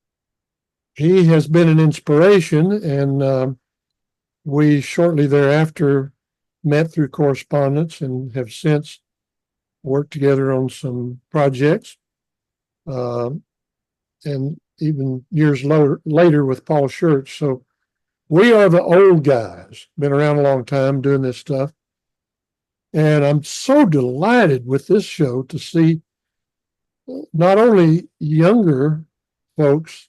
he has been an inspiration, and we shortly thereafter met through correspondence and have since worked together on some projects. And even years later with Paul Schurz. So we are the old guys, been around a long time doing this stuff. And I'm so delighted with this show to see not only younger folks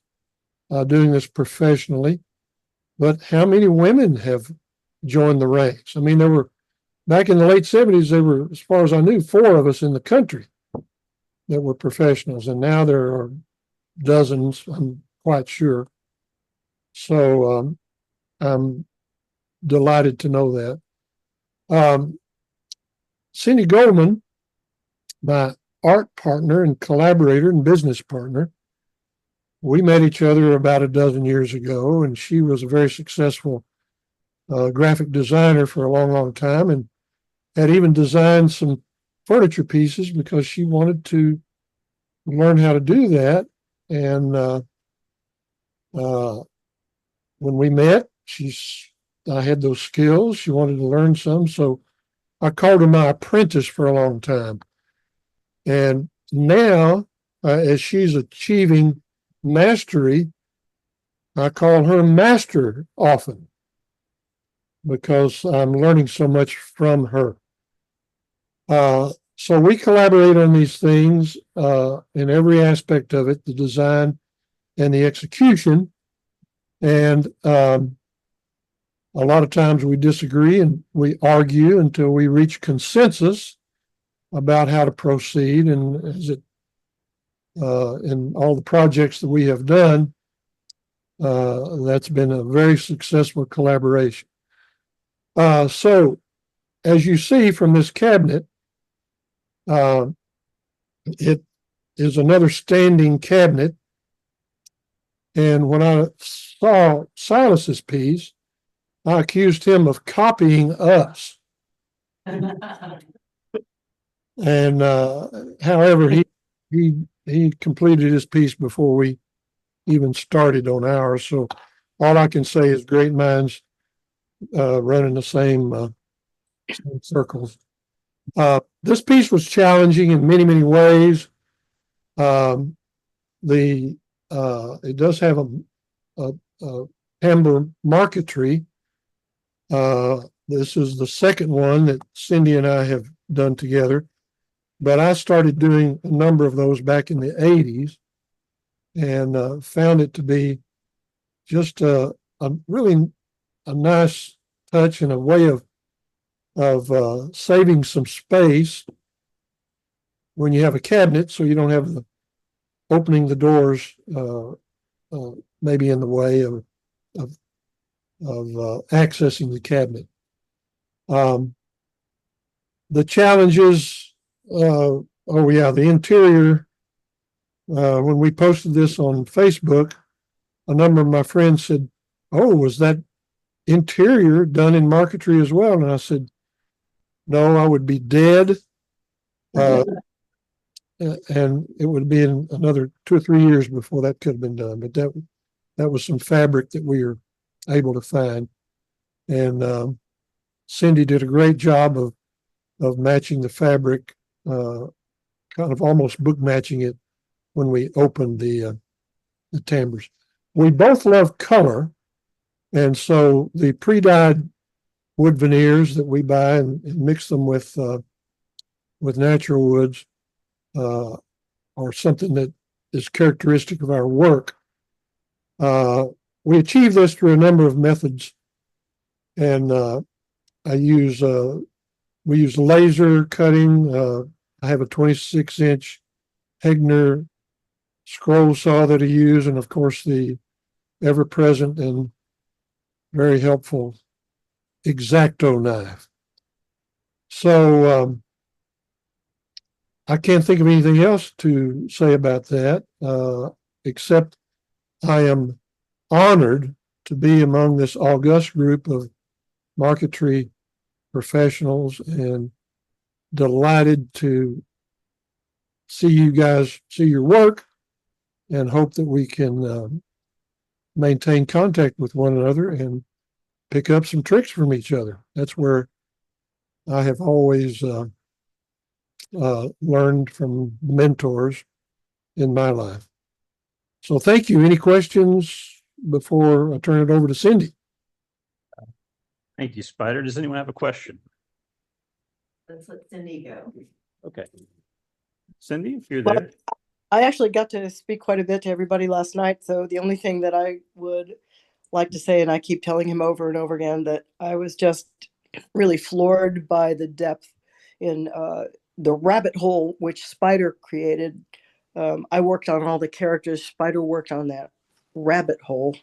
doing this professionally, but how many women have joined the ranks. I mean, there were, back in the late 70s, there were, as far as I knew, 4 of us in the country that were professionals. And now there are dozens, I'm quite sure. So I'm delighted to know that. Cindy Goldman, my art partner and collaborator and business partner, we met each other about a dozen years ago, and she was a very successful graphic designer for a long, long time, and had even designed some furniture pieces because she wanted to learn how to do that. And when we met, I had those skills. She wanted to learn some, so I called her my apprentice for a long time. And now, as she's achieving mastery, I call her master often because I'm learning so much from her. So we collaborate on these things in every aspect of it, the design and the execution. And a lot of times we disagree and we argue until we reach consensus about how to proceed. And as it in all the projects that we have done, that's been a very successful collaboration. So as you see from this cabinet, it is another standing cabinet. And when I saw Silas's piece, I accused him of copying us. And however, he completed his piece before we even started on ours. So all I can say is great minds run in the same circles. This piece was challenging in many, many ways. It does have a amber marquetry. This is the second one that Cindy and I have done together, but I started doing a number of those back in the 80s and found it to be just a really a nice touch and a way of saving some space when you have a cabinet, so you don't have the opening the doors maybe in the way of accessing the cabinet. The challenges, the interior. When we posted this on Facebook, a number of my friends said, "Oh, was that interior done in marquetry as well?" And I said, "No, I would be dead." And it would be in another 2 or 3 years before that could have been done. But that was some fabric that we were able to find. And Cindy did a great job of matching the fabric, kind of almost book matching it when we opened the timbres. We both love color, and so the pre-dyed wood veneers that we buy and mix them with natural woods are something that is characteristic of our work. We achieve this through a number of methods, and we use laser cutting. I have a 26-inch Hegner scroll saw that I use, and of course the ever-present and very helpful X-Acto knife. So I can't think of anything else to say about that, except I am honored to be among this august group of marquetry professionals and delighted to see you guys, see your work, and hope that we can maintain contact with one another and pick up some tricks from each other. That's where I have always learned from mentors in my life. So thank you. Any questions before I turn it over to Cindy? Thank you, Spider. Does anyone have a question? Let's let Cindy go. Okay. Cindy, if you're there. I actually got to speak quite a bit to everybody last night. So the only thing that I would like to say, and I keep telling him over and over again, that I was just really floored by the depth in the rabbit hole which Spider created. I worked on all the characters. Spider worked on that rabbit hole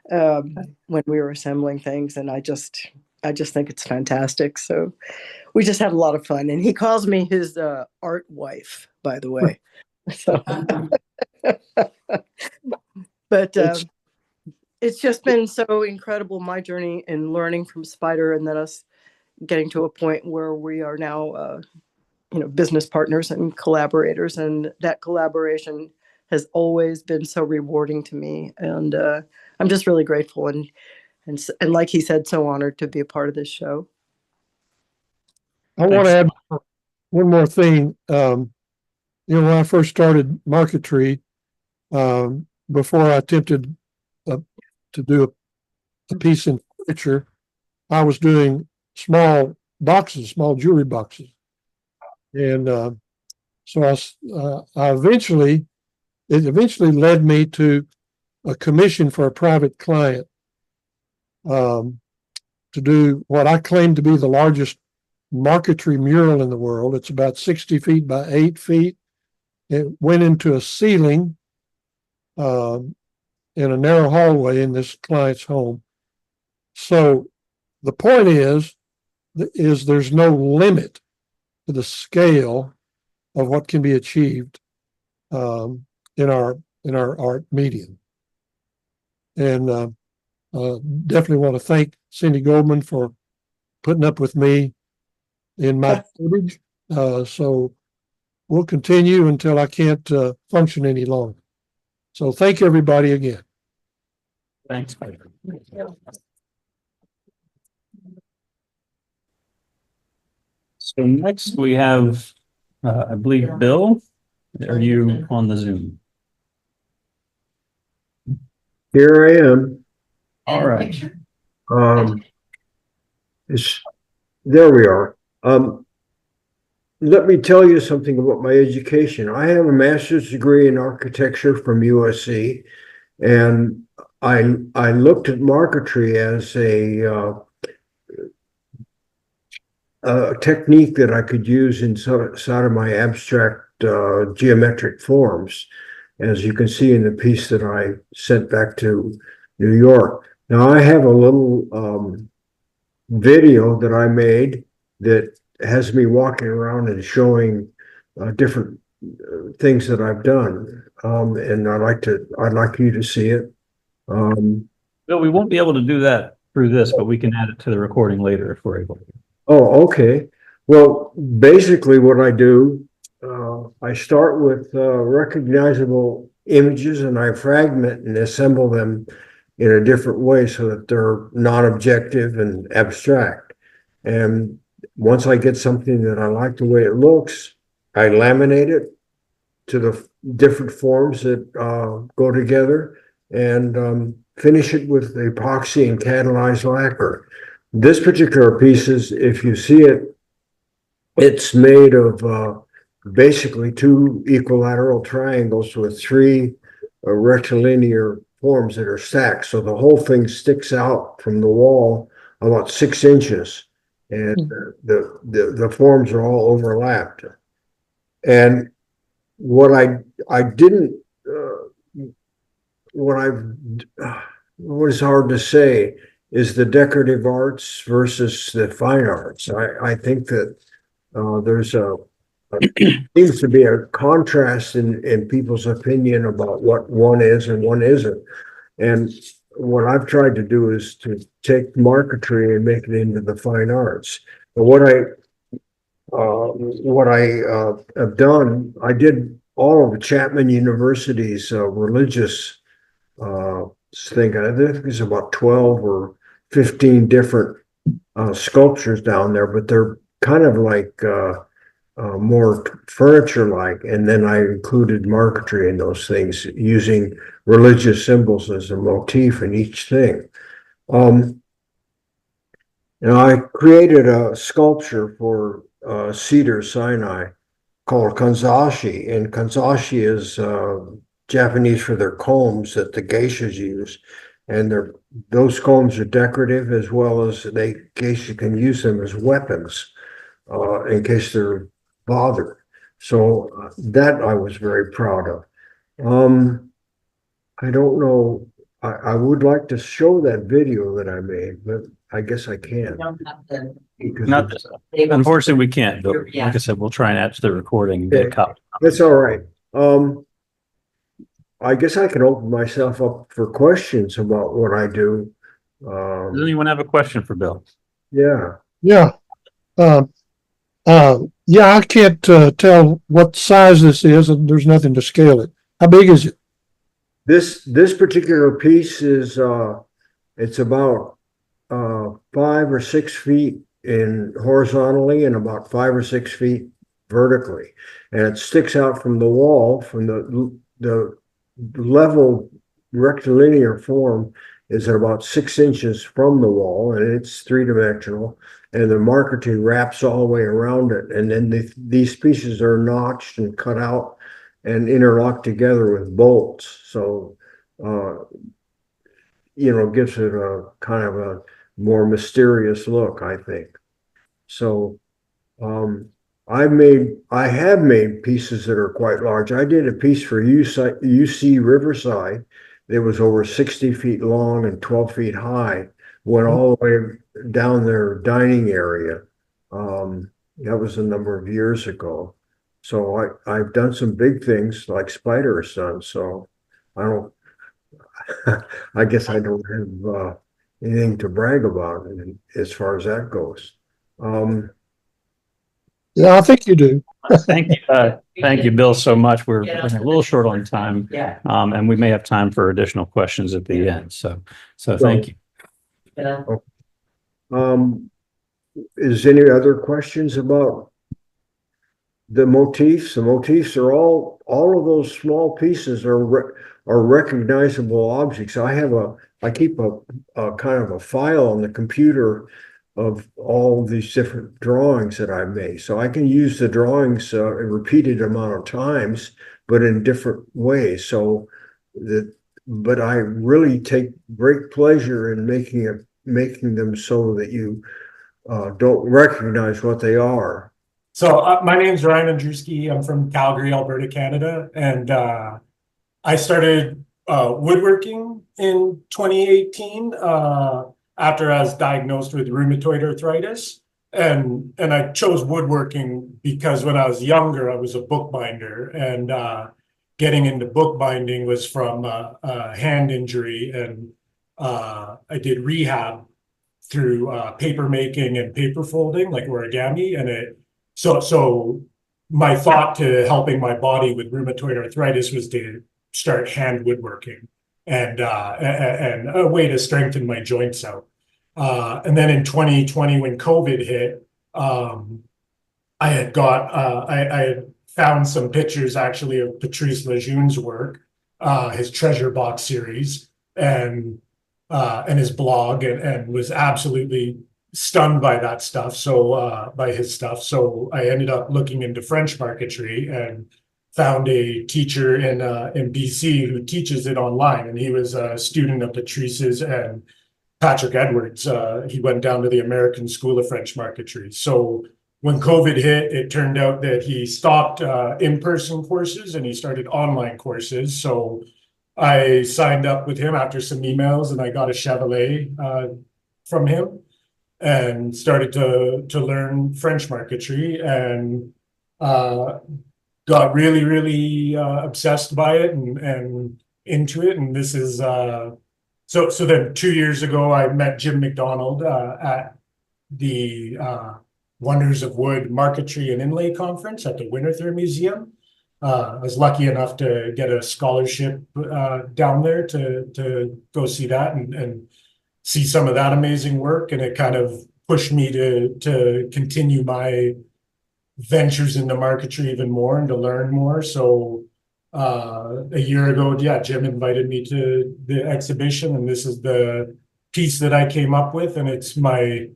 when we were assembling things, and I just think it's fantastic. So we just had a lot of fun, and he calls me his art wife, by the way. So, but it's just been so incredible, my journey in learning from Spider, and then us getting to a point where we are now, business partners and collaborators, and that collaboration has always been so rewarding to me, and I'm just really grateful and like he said, so honored to be a part of this show. I want to add one more thing. When I first started marquetry, before I attempted to do a piece in furniture, I was doing small boxes, small jewelry boxes. And so I eventually led me to a commission for a private client to do what I claim to be the largest marquetry mural in the world. It's about 60 feet by 8 feet. It went into a ceiling in a narrow hallway in this client's home. So the point is there's no limit to the scale of what can be achieved in our art medium. And definitely want to thank Cindy Goldman for putting up with me in my footage. So we'll continue until I can't function any longer. So thank you, everybody, again. Thanks, Spider. So next we have, I believe, Bill. Are you on the Zoom? Here I am. All right. There we are. Let me tell you something about my education. I have a master's degree in architecture from USC, and I looked at marquetry as a technique that I could use inside of my abstract geometric forms, as you can see in the piece that I sent back to New York. Now I have a little video that I made that has me walking around and showing different things that I've done, and I'd like you to see it. Bill, we won't be able to do that through this, but we can add it to the recording later if we're able to. Oh, okay. Well, basically what I do, I start with recognizable images, and I fragment and assemble them in a different way so that they're non-objective and abstract. And once I get something that I like the way it looks, I laminate it to the different forms that go together, and finish it with epoxy and catalyzed lacquer. This particular piece is, if you see it, it's made of basically 2 equilateral triangles with 3 rectilinear forms that are stacked. So the whole thing sticks out from the wall about 6 inches, and the forms are all overlapped. And what is hard to say is the decorative arts versus the fine arts. I think that there's seems to be a contrast in people's opinion about what one is and one isn't. And what I've tried to do is to take marquetry and make it into the fine arts. But what I have done, I did all of Chapman University's religious thing. I think there's about 12 or 15 different sculptures down there, but they're kind of like more furniture-like. And then I included marquetry in those things, using religious symbols as a motif in each thing. I created a sculpture for Cedar Sinai called kanzashi, and kanzashi is Japanese for their combs that the geishas use, and those combs are decorative as well as geisha can use them as weapons in case they're bothered. So that I was very proud of. I don't know. I would like to show that video that I made, but I guess I can't. Not, unfortunately, we can't, but like I said, we'll try and add to the recording and get a copy. That's all right. I guess I can open myself up for questions about what I do. Does anyone have a question for Bill? Yeah. Yeah. Yeah, I can't tell what size this is, and there's nothing to scale it. How big is it? This particular piece is it's about 5 or 6 feet in horizontally and about 5 or 6 feet vertically, and it sticks out from the wall. From the level rectilinear form is at about 6 inches from the wall, and it's 3-dimensional, and the marquetry wraps all the way around it, and then these pieces are notched and cut out and interlocked together with bolts. So gives it a kind of a more mysterious look, I think. So I have made pieces that are quite large. I did a piece for UC Riverside that was over 60 feet long and 12 feet high, went all the way down their dining area. That was a number of years ago. So I've done some big things like Spider has done. So I guess I don't have anything to brag about as far as that goes. Yeah, I think you do. Thank you, Bill, so much. We're running a little short on time, and we may have time for additional questions at the end. So thank you. Is any other questions about the motifs? The motifs are all of those small pieces are recognizable objects. I keep a kind of a file on the computer of all these different drawings that I've made. So I can use the drawings a repeated amount of times, but in different ways. But I really take great pleasure in making them so that you don't recognize what they are. So my name's Ryan Andruski. I'm from Calgary, Alberta, Canada. And I started woodworking in 2018 after I was diagnosed with rheumatoid arthritis. And I chose woodworking because when I was younger, I was a bookbinder. And getting into bookbinding was from a hand injury. And I did rehab through paper making and paper folding, like origami. And so my thought to helping my body with rheumatoid arthritis was to start hand woodworking and a way to strengthen my joints out. And then in 2020, when COVID hit, I had found some pictures actually of Patrice Lejeune's work, his treasure box series, and his blog, and was absolutely stunned by that stuff. So by his stuff. So I ended up looking into French marquetry and found a teacher in BC who teaches it online. And he was a student of Patrice's and Patrick Edwards. He went down to the American School of French Marquetry. So when COVID hit, it turned out that he stopped in-person courses and he started online courses. So I signed up with him after some emails, and I got a Chevrolet from him and started to learn French marquetry, and got really, really obsessed by it and into it. And this is so then 2 years ago, I met Jim Macdonald at the Wonders of Wood Marquetry and Inlay Conference at the Winterthur Museum. I was lucky enough to get a scholarship down there to go see that and see some of that amazing work, and it kind of pushed me to continue my ventures into marquetry even more and to learn more. So a year ago, yeah, Jim invited me to the exhibition, and this is the piece that I came up with, and it's my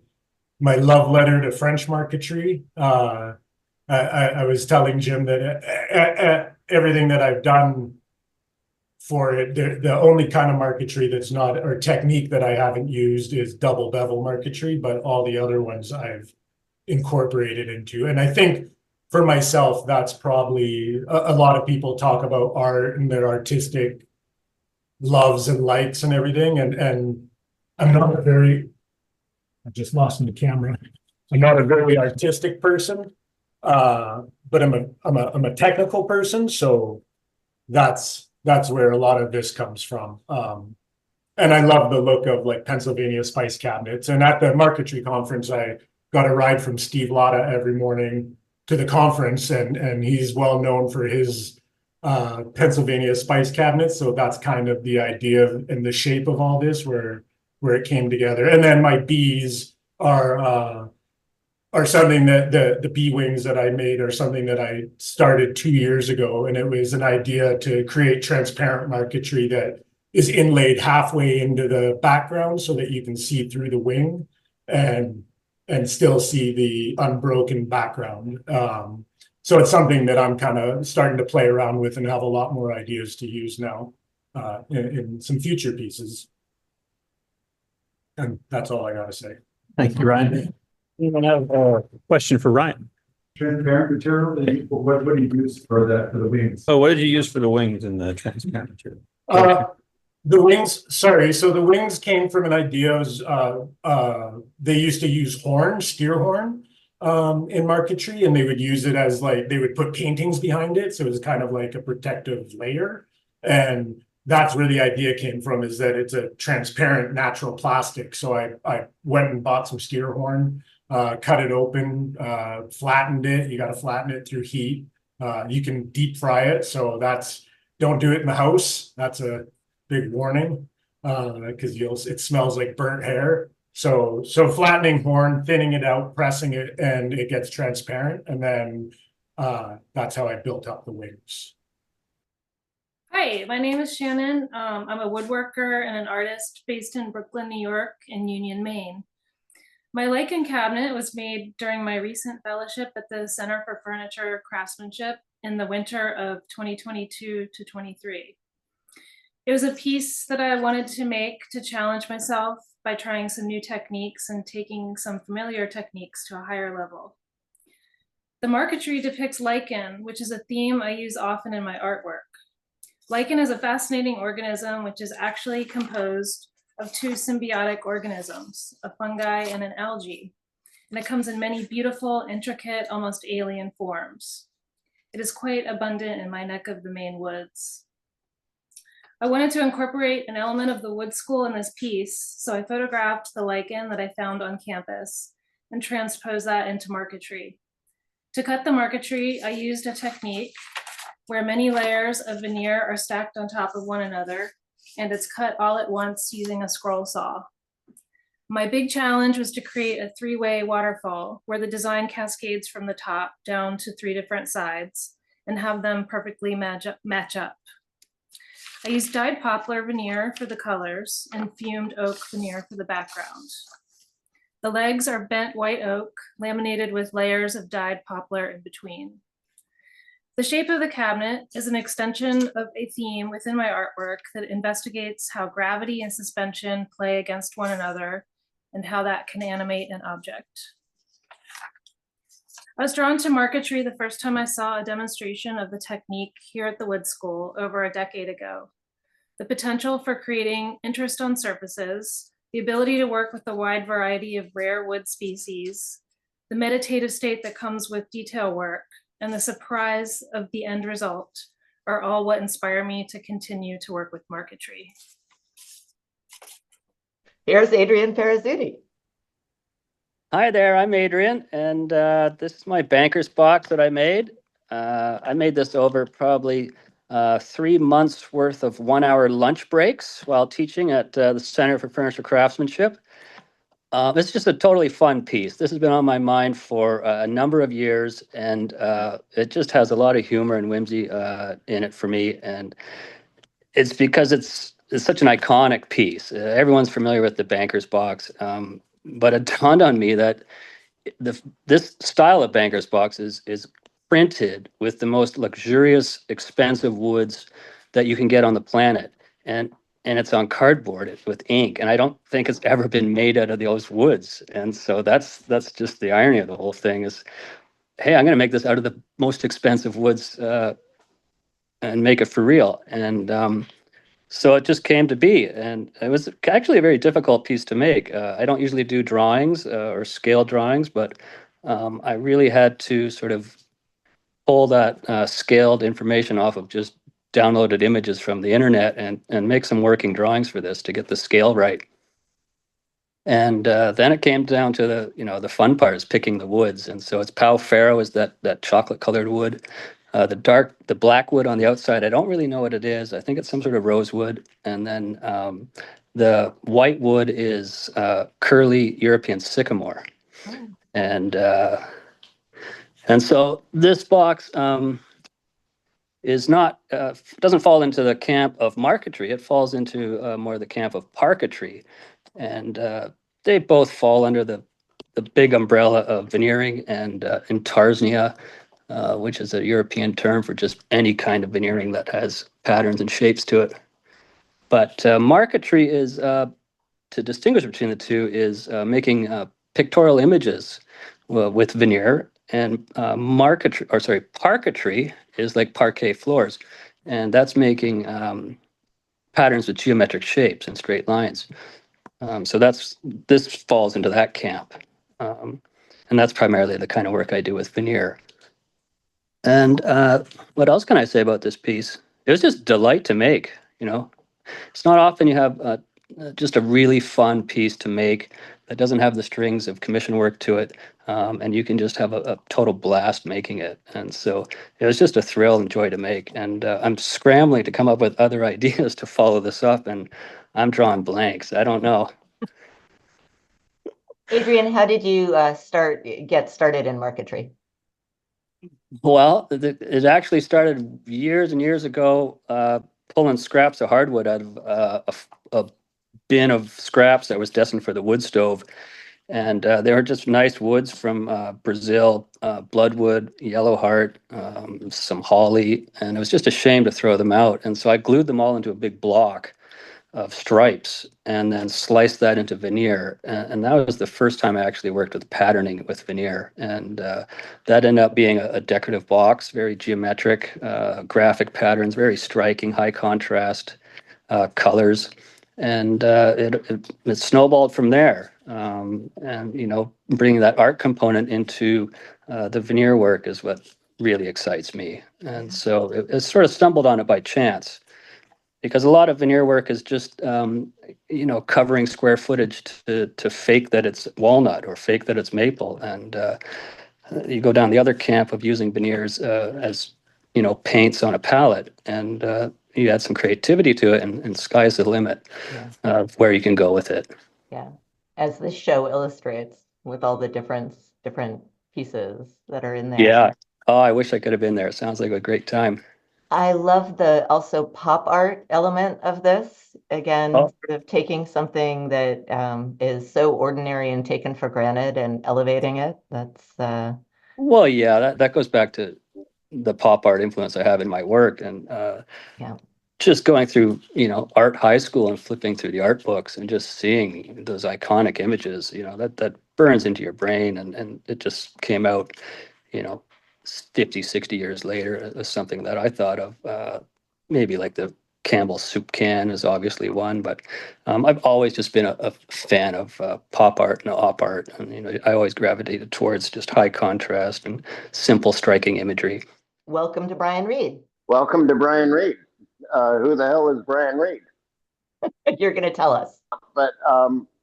love letter to French marquetry. I was telling Jim that everything that I've done for it, the only kind of marquetry that's not, or technique that I haven't used is double bevel marquetry, but all the other ones I've incorporated into. And I think for myself, that's probably a lot of people talk about art and their artistic loves and likes and everything. And I'm not a very, I just lost the camera. I'm not a very artistic person, but I'm a technical person. So that's where a lot of this comes from. And I love the look of like Pennsylvania spice cabinets. And at the marquetry conference, I got a ride from Steve Latta every morning to the conference, and he's well known for his Pennsylvania spice cabinets. So that's kind of the idea and the shape of all this, where it came together. And then my bees are something that the bee wings that I made are something that I started 2 years ago. And it was an idea to create transparent marquetry that is inlaid halfway into the background so that you can see through the wing and still see the unbroken background. So it's something that I'm kind of starting to play around with and have a lot more ideas to use now in some future pieces. And that's all I gotta say. Thank you, Ryan. Anyone have a question for Ryan? Transparent material, what do you use for that, for the wings? Oh, what did you use for the wings in the transparent material? The wings, sorry, so the wings came from an idea. They used to use steer horn in marquetry, and they would use it as like, they would put paintings behind it. So it was kind of like a protective layer. And that's where the idea came from, is that it's a transparent natural plastic. So I went and bought some steer horn, cut it open, flattened it. You got to flatten it through heat. You can deep fry it. So don't do it in the house. That's a big warning, because it smells like burnt hair. So flattening horn, thinning it out, pressing it, and it gets transparent. And then that's how I built up the wings. Hi, my name is Shannon. I'm a woodworker and an artist based in Brooklyn, New York, and Union, Maine. My lichen cabinet was made during my recent fellowship at the Center for Furniture Craftsmanship in the winter of 2022 to 23. It was a piece that I wanted to make to challenge myself by trying some new techniques and taking some familiar techniques to a higher level. The marquetry depicts lichen, which is a theme I use often in my artwork. Lichen is a fascinating organism which is actually composed of two symbiotic organisms, a fungi and an algae, and it comes in many beautiful, intricate, almost alien forms. It is quite abundant in my neck of the Maine woods. I wanted to incorporate an element of the wood school in this piece, so I photographed the lichen that I found on campus and transposed that into marquetry. To cut the marquetry, I used a technique where many layers of veneer are stacked on top of one another, and it's cut all at once using a scroll saw. My big challenge was to create a three-way waterfall where the design cascades from the top down to 3 different sides and have them perfectly match up. I used dyed poplar veneer for the colors and fumed oak veneer for the background. The legs are bent white oak, laminated with layers of dyed poplar in between. The shape of the cabinet is an extension of a theme within my artwork that investigates how gravity and suspension play against one another and how that can animate an object. I was drawn to marquetry the first time I saw a demonstration of the technique here at the Wood School over a decade ago. The potential for creating interest on surfaces, the ability to work with a wide variety of rare wood species, the meditative state that comes with detail work, and the surprise of the end result are all what inspire me to continue to work with marquetry. Here's Adrian Perazzuti. Hi there, I'm Adrian, and this is my banker's box that I made. I made this over probably 3 months worth of 1 hour lunch breaks while teaching at the Center for Furniture Craftsmanship. It's just a totally fun piece. This has been on my mind for a number of years, and it just has a lot of humor and whimsy in it for me. And it's because it's such an iconic piece. Everyone's familiar with the banker's box, but it dawned on me that this style of banker's box is printed with the most luxurious, expensive woods that you can get on the planet, and it's on cardboard with ink, and I don't think it's ever been made out of those woods. And so that's just the irony of the whole thing is, hey, I'm going to make this out of the most expensive woods and make it for real. And so it just came to be, and it was actually a very difficult piece to make. I don't usually do drawings or scale drawings, but I really had to sort of pull that scaled information off of just downloaded images from the internet and make some working drawings for this to get the scale right. And then it came down to the fun part is picking the woods. And so it's Pau Ferro is that chocolate colored wood. The black wood on the outside, I don't really know what it is. I think it's some sort of rosewood. And then the white wood is curly European sycamore. And so this box is not doesn't fall into the camp of marquetry. It falls into more the camp of parquetry, and they both fall under the big umbrella of veneering and intarsnia, which is a European term for just any kind of veneering that has patterns and shapes to it. But marquetry is to distinguish between the two is making pictorial images with veneer, and parquetry is like parquet floors, and that's making patterns with geometric shapes and straight lines. So this falls into that camp, and that's primarily the kind of work I do with veneer. And what else can I say about this piece? It was just a delight to make. It's not often you have just a really fun piece to make that doesn't have the strings of commission work to it, and you can just have a total blast making it. And so it was just a thrill and joy to make. And I'm scrambling to come up with other ideas to follow this up, and I'm drawing blanks. I don't know. Adrian, how did you get started in marquetry? Well, it actually started years and years ago, pulling scraps of hardwood out of a bin of scraps that was destined for the wood stove. And they were just nice woods from Brazil, bloodwood, yellowheart, some holly, and it was just a shame to throw them out. And so I glued them all into a big block of stripes and then sliced that into veneer. And that was the first time I actually worked with patterning with veneer. And that ended up being a decorative box, very geometric, graphic patterns, very striking, high contrast colors. And it snowballed from there. And, bringing that art component into the veneer work is what really excites me. And so it sort of stumbled on it by chance, because a lot of veneer work is just, covering square footage to fake that it's walnut or fake that it's maple. And you go down the other camp of using veneers as, paints on a palette, and you add some creativity to it, and sky's the limit of where you can go with it. Yeah, as this show illustrates with all the different pieces that are in there. Yeah. Oh, I wish I could have been there. It sounds like a great time. I love the also pop art element of this. Again, sort of taking something that is so ordinary and taken for granted and elevating it. That's well, yeah, that goes back to the pop art influence I have in my work, and just going through art high school and flipping through the art books and just seeing those iconic images, that burns into your brain, and it just came out 50, 60 years later as something that I thought of. Maybe like the Campbell soup can is obviously one, but I've always just been a fan of pop art and op art, and I always gravitated towards just high contrast and simple, striking imagery. Welcome to Brian Reed. Welcome to Brian Reed. Who the hell is Brian Reed? You're going to tell us. But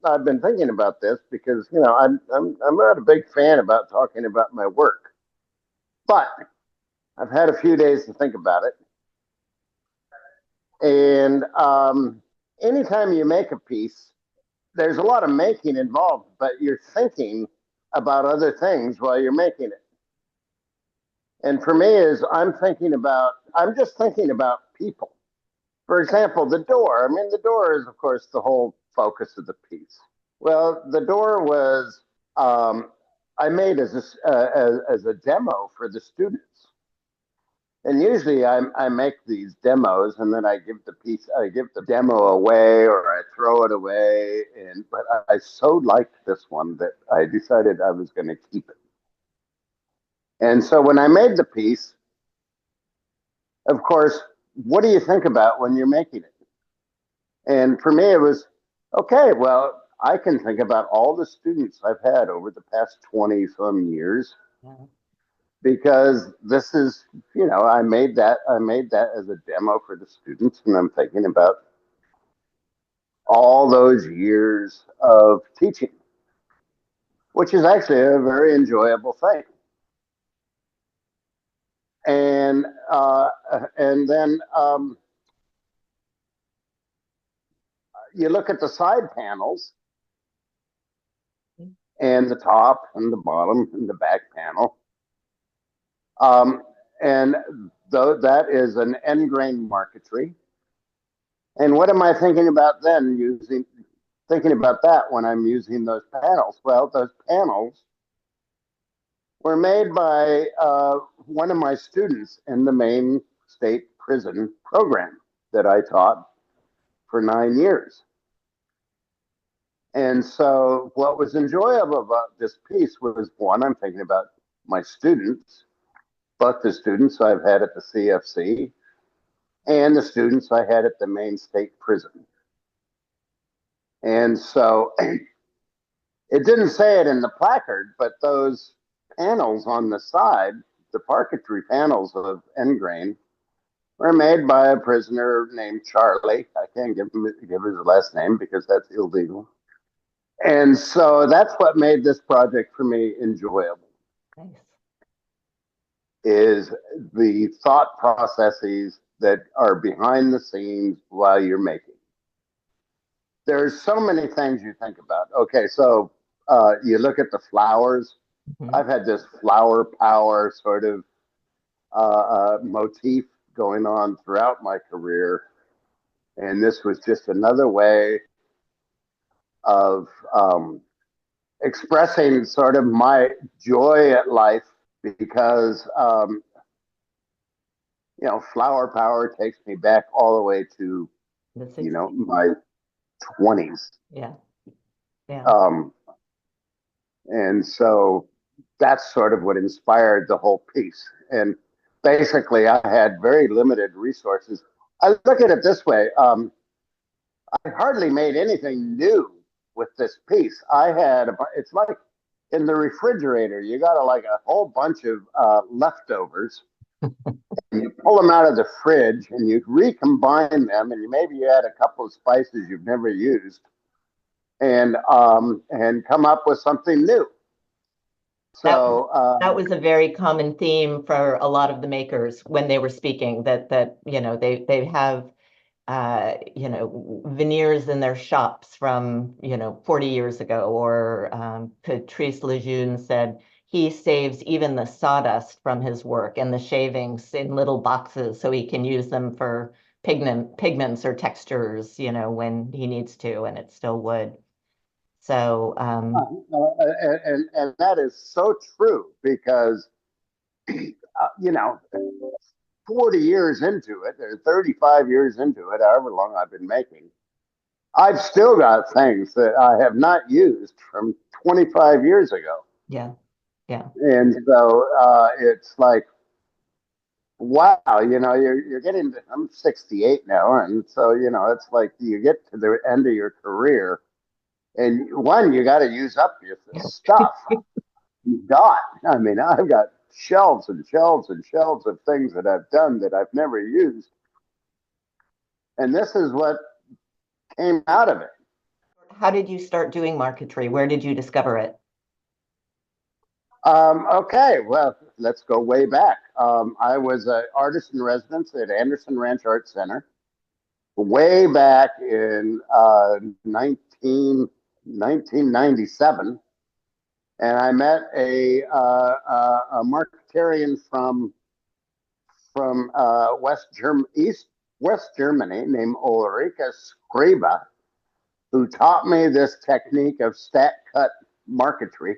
I've been thinking about this because, you know, I'm not a big fan about talking about my work, but I've had a few days to think about it. And anytime you make a piece, there's a lot of making involved, but you're thinking about other things while you're making it. And for me is I'm just thinking about people. For example, the door. I mean, the door is, of course, the whole focus of the piece. Well, the door was I made as a demo for the students. And usually I make these demos and then I give the demo away or I throw it away. But I so liked this one that I decided I was going to keep it. And so when I made the piece, of course, what do you think about when you're making it? And for me, it was, okay, well, I can think about all the students I've had over the past 20 some years. Because this is, you know, I made that as a demo for the students, and I'm thinking about all those years of teaching, which is actually a very enjoyable thing. And then you look at the side panels and the top and the bottom and the back panel. And though that is an end grain marquetry. And what am I thinking about then thinking about that when I'm using those panels? Well, those panels were made by one of my students in the Maine State Prison program that I taught for 9 years. And so what was enjoyable about this piece was, one, I'm thinking about my students, both the students I've had at the CFC and the students I had at the Maine State Prison. And so it didn't say it in the placard, but those panels on the side, the parquetry panels of end grain, were made by a prisoner named Charlie. I can't give his last name because that's illegal. And so that's what made this project for me enjoyable. Nice. Is the thought processes that are behind the scenes while you're making. There's so many things you think about. Okay, so you look at the flowers. Mm-hmm. I've had this flower power sort of motif going on throughout my career. And this was just another way of expressing sort of my joy at life because you know, flower power takes me back all the way to, you know, my 20s. Yeah. Yeah. And so that's sort of what inspired the whole piece. And basically, I had very limited resources. I look at it this way. I hardly made anything new with this piece. It's like in the refrigerator, you got like a whole bunch of leftovers. And you pull them out of the fridge and you recombine them, and maybe you add a couple of spices you've never used, and come up with something new. So that was a very common theme for a lot of the makers when they were speaking. That you know they have you know, veneers in their shops from 40 years ago, or Patrice Lejeune said he saves even the sawdust from his work and the shavings in little boxes so he can use them for pigments or textures, when he needs to, and it's still wood. So, and that is so true because, 40 years into it, or 35 years into it, however long I've been making, I've still got things that I have not used from 25 years ago. Yeah. Yeah. And so it's like, wow, you're getting, I'm 68 now. And so, it's like you get to the end of your career and you got to use up your stuff. You've got, I've got shelves and shelves and shelves of things that I've done that I've never used. And this is what came out of it. how did you start doing marquetry? Where did you discover it? Okay, well, let's go way back. I was an artist in residence at Anderson Ranch Art Center way back in 1997. And I met a marquetarian from West Germany named Ulrika Scriba, who taught me this technique of stack cut marquetry.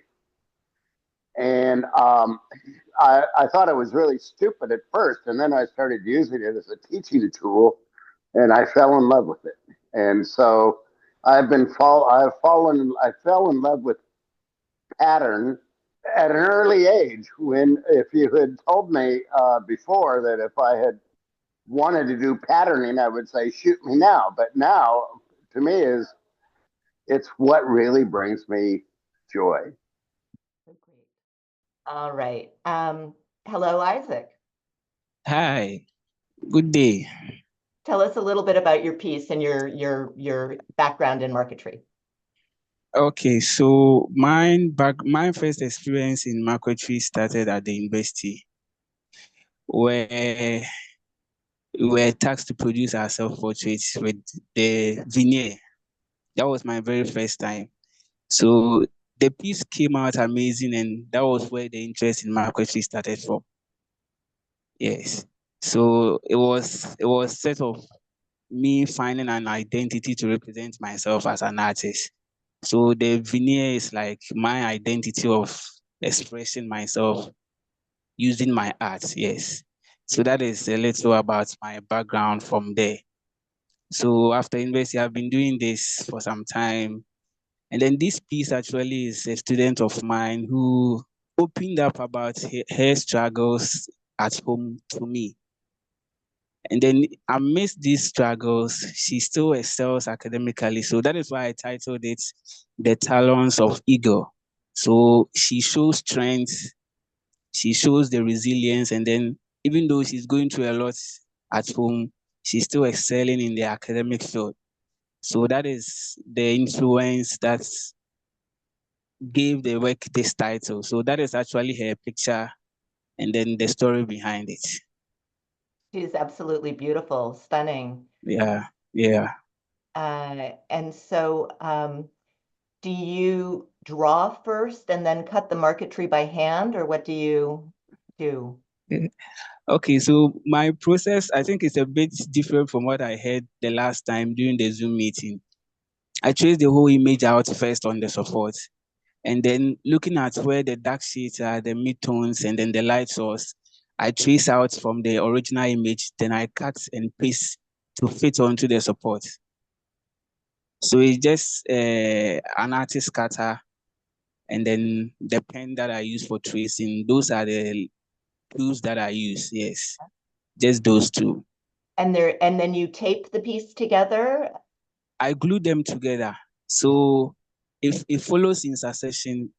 And I thought it was really stupid at first, and then I started using it as a teaching tool, and I fell in love with it. And so I fell in love with pattern at an early age. When if you had told me before that if I had wanted to do patterning, I would say shoot me now. But now, to me, it's what really brings me joy. All right. Hello, Isaac. Hi, good day. Tell us a little bit about your piece and your background in marquetry. Okay, so my first experience in marquetry started at the university, where we were tasked to produce our self-portraits with the veneer. That was my very first time. So the piece came out amazing, and that was where the interest in marquetry started from. Yes. So it was sort of me finding an identity to represent myself as an artist. So the veneer is like my identity of expressing myself using my art. Yes. So that is a little about my background from there. So after university, I've been doing this for some time. And then this piece actually is a student of mine who opened up about her struggles at home to me. And then amidst these struggles, she still excels academically. So that is why I titled it The Talons of Eagle. So she shows strength, she shows the resilience, and then even though she's going through a lot at home, she's still excelling in the academic field. So that is the influence that gave the work this title. So that is actually her picture and then the story behind it. She's absolutely beautiful, stunning. Yeah, yeah. And so do you draw first and then cut the marquetry by hand, or what do you do? Okay, so my process, I think, is a bit different from what I heard the last time during the Zoom meeting. I trace the whole image out first on the support, and then looking at where the dark shades are, the midtones, and then the light source, I trace out from the original image, then I cut and paste to fit onto the support. So it's just an artist cutter, and then the pen that I use for tracing. Those are the tools that I use. Yes, just those two. And then you tape the piece together? I glue them together. So if it follows in succession,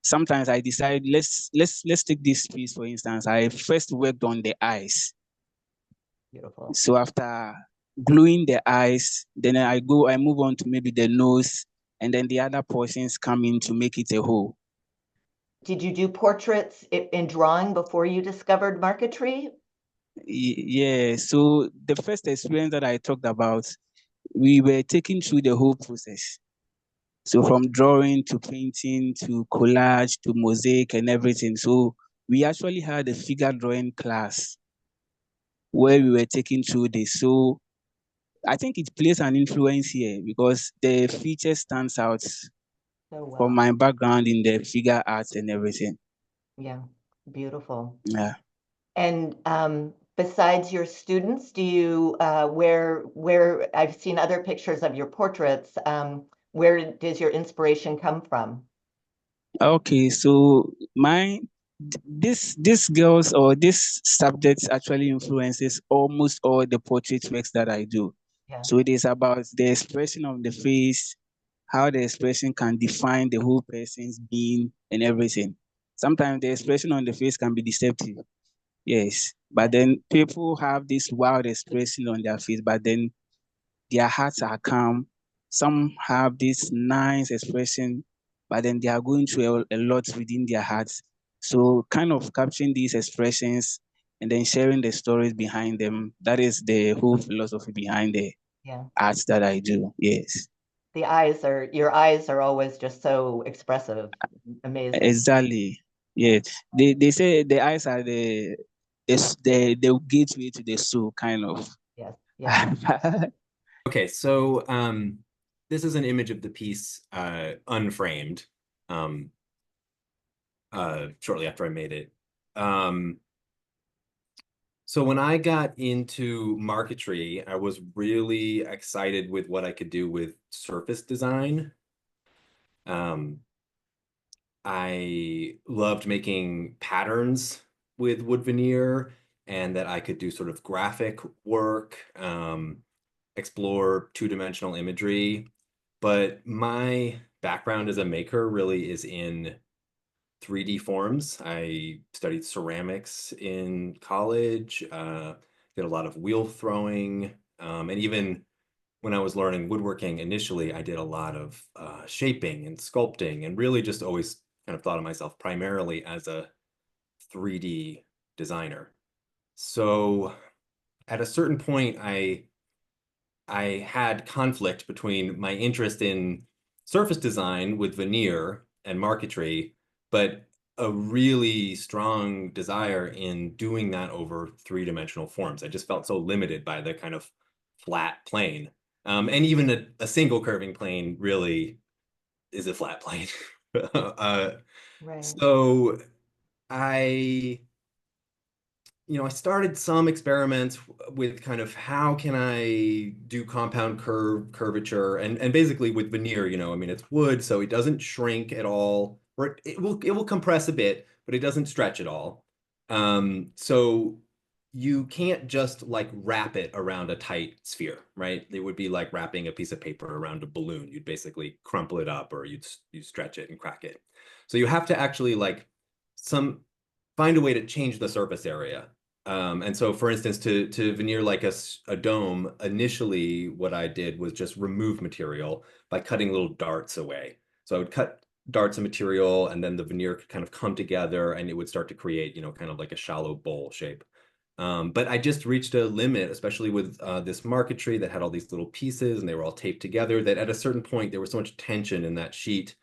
sometimes I decide let's take this piece for instance. I first worked on the eyes. Beautiful. So after gluing the eyes, then I move on to maybe the nose, and then the other portions come in to make it a whole. Did you do portraits in drawing before you discovered marquetry? Yeah, so the first experience that I talked about, we were taken through the whole process. So from drawing to painting to collage to mosaic and everything. So we actually had a figure drawing class where we were taking through this. So I think it plays an influence here because the feature stands out from my background in the figure arts and everything. Yeah, beautiful. Yeah. And besides your students, do you where I've seen other pictures of your portraits, where does your inspiration come from? Okay, so this girls or this subjects actually influences almost all the portrait works that I do. Yeah. So it is about the expression of the face, how the expression can define the whole person's being and everything. Sometimes the expression on the face can be deceptive. Yes. But then people have this wild expression on their face, but then their hearts are calm some have this nice expression, but then they are going through a lot within their hearts. So kind of capturing these expressions and then sharing the stories behind them. That is the whole philosophy behind the Yeah. arts that I do. Yes. Your eyes are always just so expressive. Amazing. Exactly. Yeah. They say the eyes are the gateway to the soul, kind of. Yes. Yeah. Okay, so this is an image of the piece unframed shortly after I made it. So when I got into marquetry, I was really excited with what I could do with surface design. I loved making patterns with wood veneer, and that I could do sort of graphic work, explore two-dimensional imagery. But my background as a maker really is in 3D forms. I studied ceramics in college, did a lot of wheel throwing, and even when I was learning woodworking initially, I did a lot of shaping and sculpting, and really just always kind of thought of myself primarily as a 3D designer. So at a certain point, I had conflict between my interest in surface design with veneer and marquetry, but a really strong desire in doing that over three-dimensional forms. I just felt so limited by the kind of flat plane. And even a single curving plane really is a flat plane. Right. So I started some experiments with kind of how can I do compound curvature and basically with veneer, I mean, it's wood, so it doesn't shrink at all, or it will compress a bit, but it doesn't stretch at all. So you can't just like wrap it around a tight sphere, right? It would be like wrapping a piece of paper around a balloon. You'd basically crumple it up, or you'd stretch it and crack it. So you have to actually find a way to change the surface area. And so, for instance, to veneer like a dome, initially what I did was just remove material by cutting little darts away. So I would cut darts of material, and then the veneer could kind of come together, and it would start to create, kind of like a shallow bowl shape. But I just reached a limit, especially with this marquetry that had all these little pieces, and they were all taped together, that at a certain point, there was so much tension in that sheet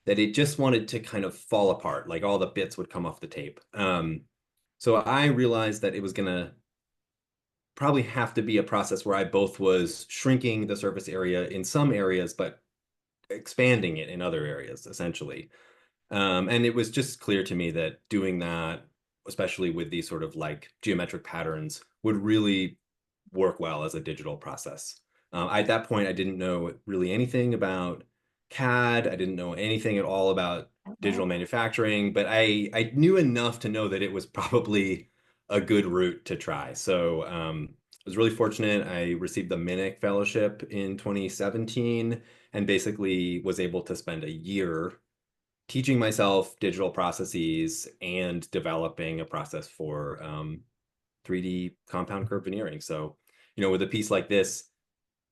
that it just wanted to kind of fall apart, like all the bits would come off the tape. So I realized that it was gonna probably have to be a process where I both was shrinking the surface area in some areas, but expanding it in other areas, essentially. And it was just clear to me that doing that, especially with these sort of like geometric patterns, would really work well as a digital process. At that point, I didn't know really anything about CAD. I didn't know anything at all about digital manufacturing, but I knew enough to know that it was probably a good route to try. So I was really fortunate. I received the Minnick Fellowship in 2017 and basically was able to spend a year teaching myself digital processes and developing a process for 3D compound curve veneering. So, with a piece like this,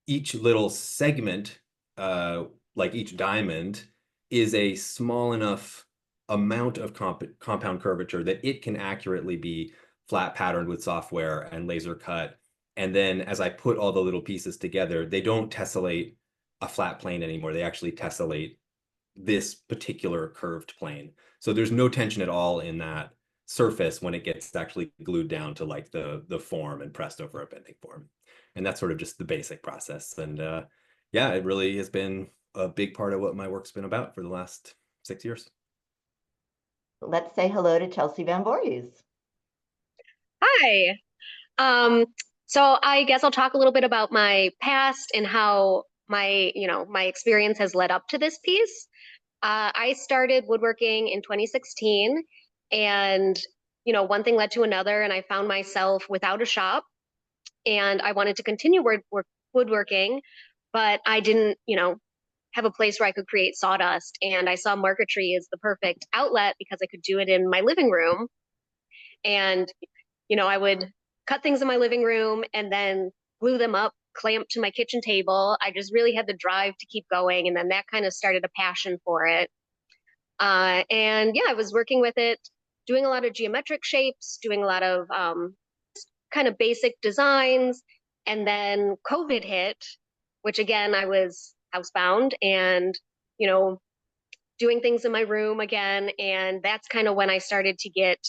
each little segment, like each diamond, is a small enough amount of compound curvature that it can accurately be flat patterned with software and laser cut. And then as I put all the little pieces together, they don't tessellate a flat plane anymore. They actually tessellate this particular curved plane. So there's no tension at all in that surface when it gets actually glued down to like the form and pressed over a bending form. And that's sort of just the basic process. And yeah, it really has been a big part of what my work's been about for the last 6 years. Let's say hello to Chelsea Van Voorhees. Hi. So I guess I'll talk a little bit about my past and how my experience has led up to this piece. I started woodworking in 2016, and one thing led to another, and I found myself without a shop, and I wanted to continue woodworking, but I didn't, have a place where I could create sawdust, and I saw marquetry as the perfect outlet because I could do it in my living room, and I would cut things in my living room and then glue them up clamped to my kitchen table. I just really had the drive to keep going. And then that kind of started a passion for it. And yeah, I was working with it, doing a lot of geometric shapes, doing a lot of kind of basic designs. And then COVID hit, which again, I was housebound and, you know, doing things in my room again. And that's kind of when I started to get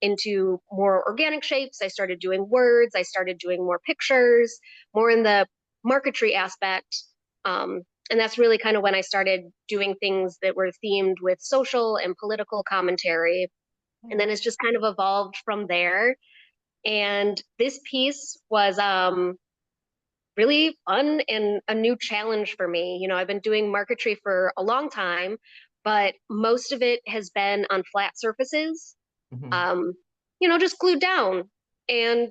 into more organic shapes. I started doing words. I started doing more pictures, more in the marquetry aspect. And that's really kind of when I started doing things that were themed with social and political commentary. And then it's just kind of evolved from there. And this piece was really fun and a new challenge for me. You know, I've been doing marquetry for a long time, but most of it has been on flat surfaces, you know, just glued down and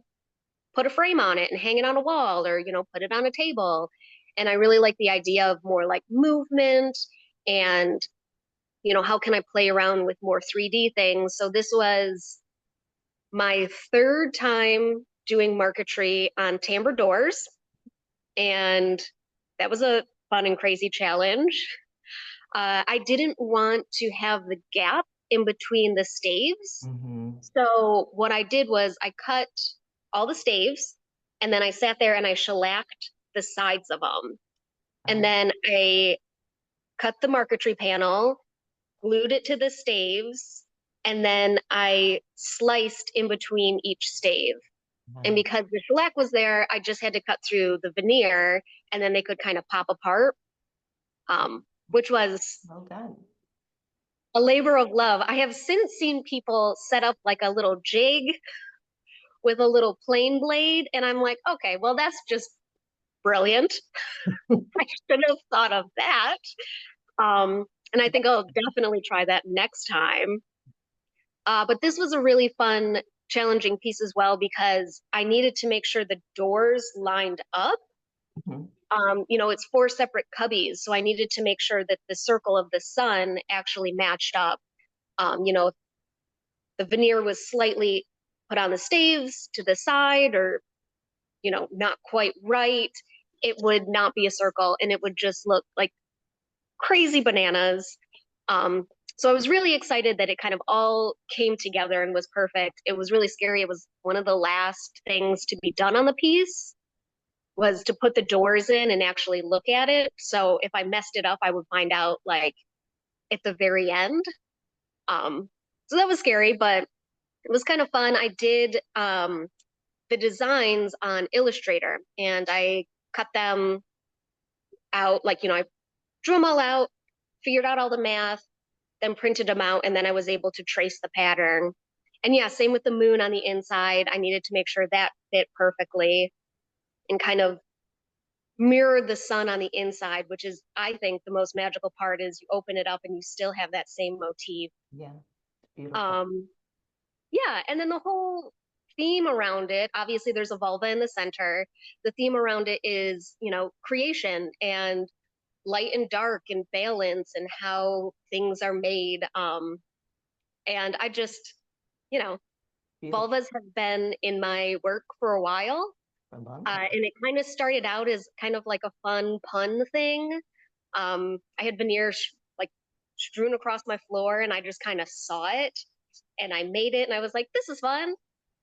put a frame on it and hang it on a wall or, you know, put it on a table. And I really like the idea of more like movement and, you know, how can I play around with more 3D things? So this was my third time doing marquetry on timbre doors. And that was a fun and crazy challenge. I didn't want to have the gap in between the staves. So what I did was I cut all the staves and then I sat there and I shellacked the sides of them. And then I cut the marquetry panel, glued it to the staves, and then I sliced in between each stave. And because the shellac was there, I just had to cut through the veneer and then they could kind of pop apart, which was well done. A labor of love. I have since seen people set up like a little jig with a little plane blade. And I'm like, okay, well, that's just brilliant. I should have thought of that. And I think I'll definitely try that next time. But this was a really fun, challenging piece as well, because I needed to make sure the doors lined up. You know, it's 4 separate cubbies. So I needed to make sure that the circle of the sun actually matched up. You know, if the veneer was slightly put on the staves to the side or, you know, not quite right, it would not be a circle and it would just look like crazy bananas. So I was really excited that it kind of all came together and was perfect. It was really scary. It was one of the last things to be done on the piece, was to put the doors in and actually look at it. So if I messed it up, I would find out like at the very end. So that was scary, but it was kind of fun. I did the designs on Illustrator and I cut them out, like, you know, I drew them all out, figured out all the math, then printed them out, and then I was able to trace the pattern. And yeah, same with the moon on the inside. I needed to make sure that fit perfectly and kind of mirrored the sun on the inside, which is, I think, the most magical part is you open it up and you still have that same motif. Yeah, beautiful. Yeah, and then the whole theme around it, obviously there's a vulva in the center. The theme around it is, you know, creation and light and dark and balance and how things are made. And I just, you know, vulvas have been in my work for a while. And it kind of started out as kind of like a fun pun thing. I had veneer like strewn across my floor and I just kind of saw it and I made it and I was like, this is fun.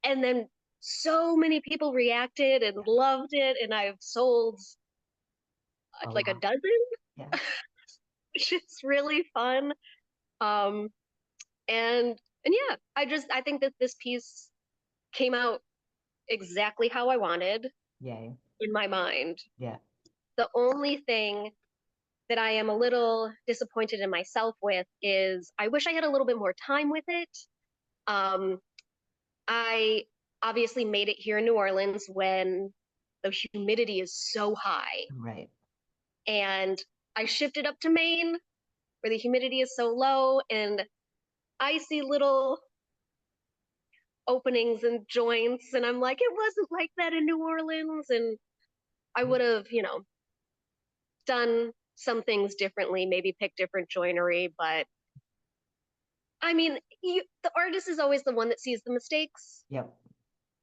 And then so many people reacted and loved it. And I've sold like a dozen, which is really fun. And yeah, I think that this piece came out exactly how I wanted. Yay. In my mind. Yeah. The only thing that I am a little disappointed in myself with is I wish I had a little bit more time with it. I obviously made it here in New Orleans when the humidity is so high. Right. And I shipped it up to Maine where the humidity is so low and I see little openings and joints and I'm like, it wasn't like that in New Orleans. And I would have, you know, done some things differently, maybe pick different joinery, but I mean, the artist is always the one that sees the mistakes. Yep.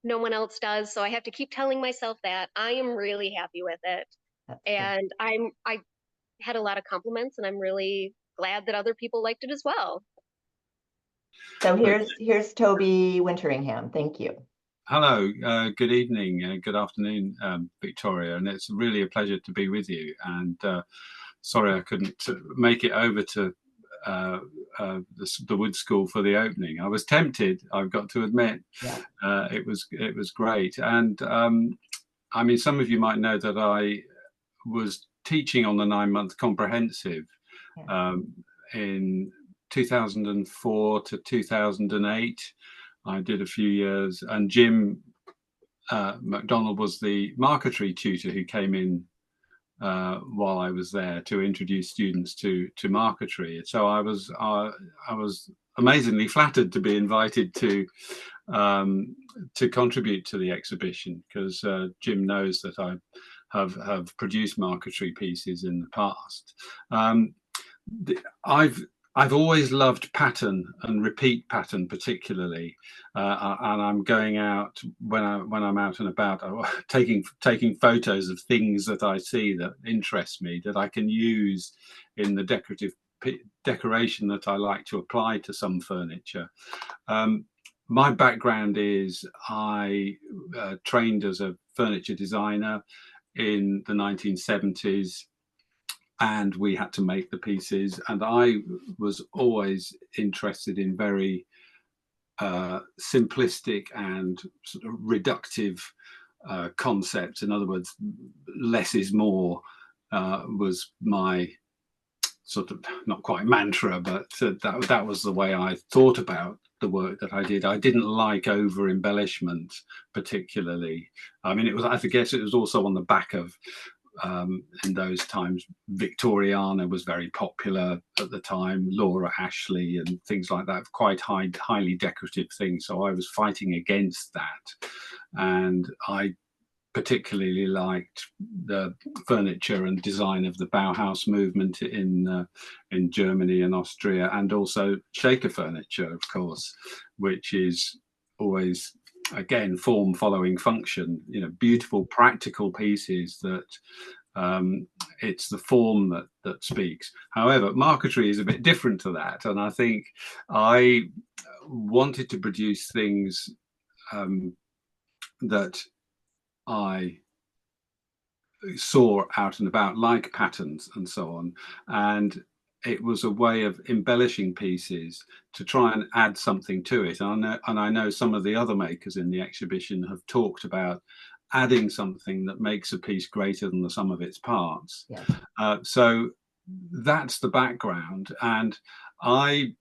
no one else does. So I have to keep telling myself that. I am really happy with it. And I had a lot of compliments, and I'm really glad that other people liked it as well. So here's Toby Winteringham. Thank you. Hello, good evening, good afternoon, Victoria, and it's really a pleasure to be with you. And sorry I couldn't make it over to the Wood School for the opening. I was tempted, I've got to admit. Yeah. It was great. And I mean, some of you might know that I was teaching on the 9-month comprehensive in 2004 to 2008. I did a few years, and Jim Macdonald was the marquetry tutor who came in while I was there to introduce students to marquetry. So I was amazingly flattered to be invited to contribute to the exhibition, because Jim knows that I have produced marquetry pieces in the past. I've always loved pattern and repeat pattern particularly, and I'm going out when I'm out and about, taking photos of things that I see that interest me, that I can use in the decoration that I like to apply to some furniture. My background is I trained as a furniture designer in the 1970s. And we had to make the pieces, and I was always interested in very simplistic and sort of reductive concepts. In other words, less is more was my sort of, not quite mantra, but that was the way I thought about the work that I did. I didn't like over embellishment particularly. I mean, I guess it was also on the back of in those times, Victoriana was very popular at the time, Laura Ashley and things like that, quite highly decorative things. So I was fighting against that. And I particularly liked the furniture and design of the Bauhaus movement in Germany and Austria, and also Shaker furniture, of course, which is always, again, form following function, beautiful practical pieces that it's the form that speaks. However, marquetry is a bit different to that, and I think I wanted to produce things that I saw out and about, like patterns and so on, and it was a way of embellishing pieces to try and add something to it. And I know some of the other makers in the exhibition have talked about adding something that makes a piece greater than the sum of its parts. Yeah. So that's the background. And I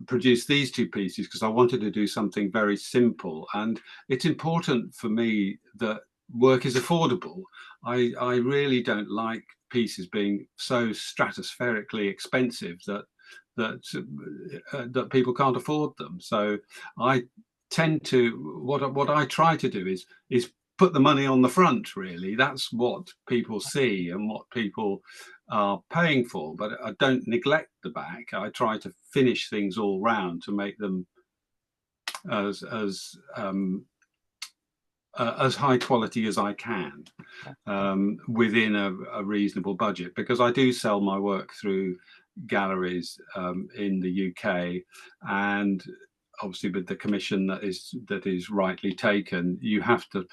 produced these two pieces because I wanted to do something very simple. And it's important for me that work is affordable. I really don't like pieces being so stratospherically expensive that people can't afford them. So I tend to, what I try to do is put the money on the front, really. That's what people see and what people are paying for, but I don't neglect the back. I try to finish things all round to make them as high quality as I can, within a reasonable budget, because I do sell my work through galleries in the UK, and obviously with the commission that is rightly taken, you have to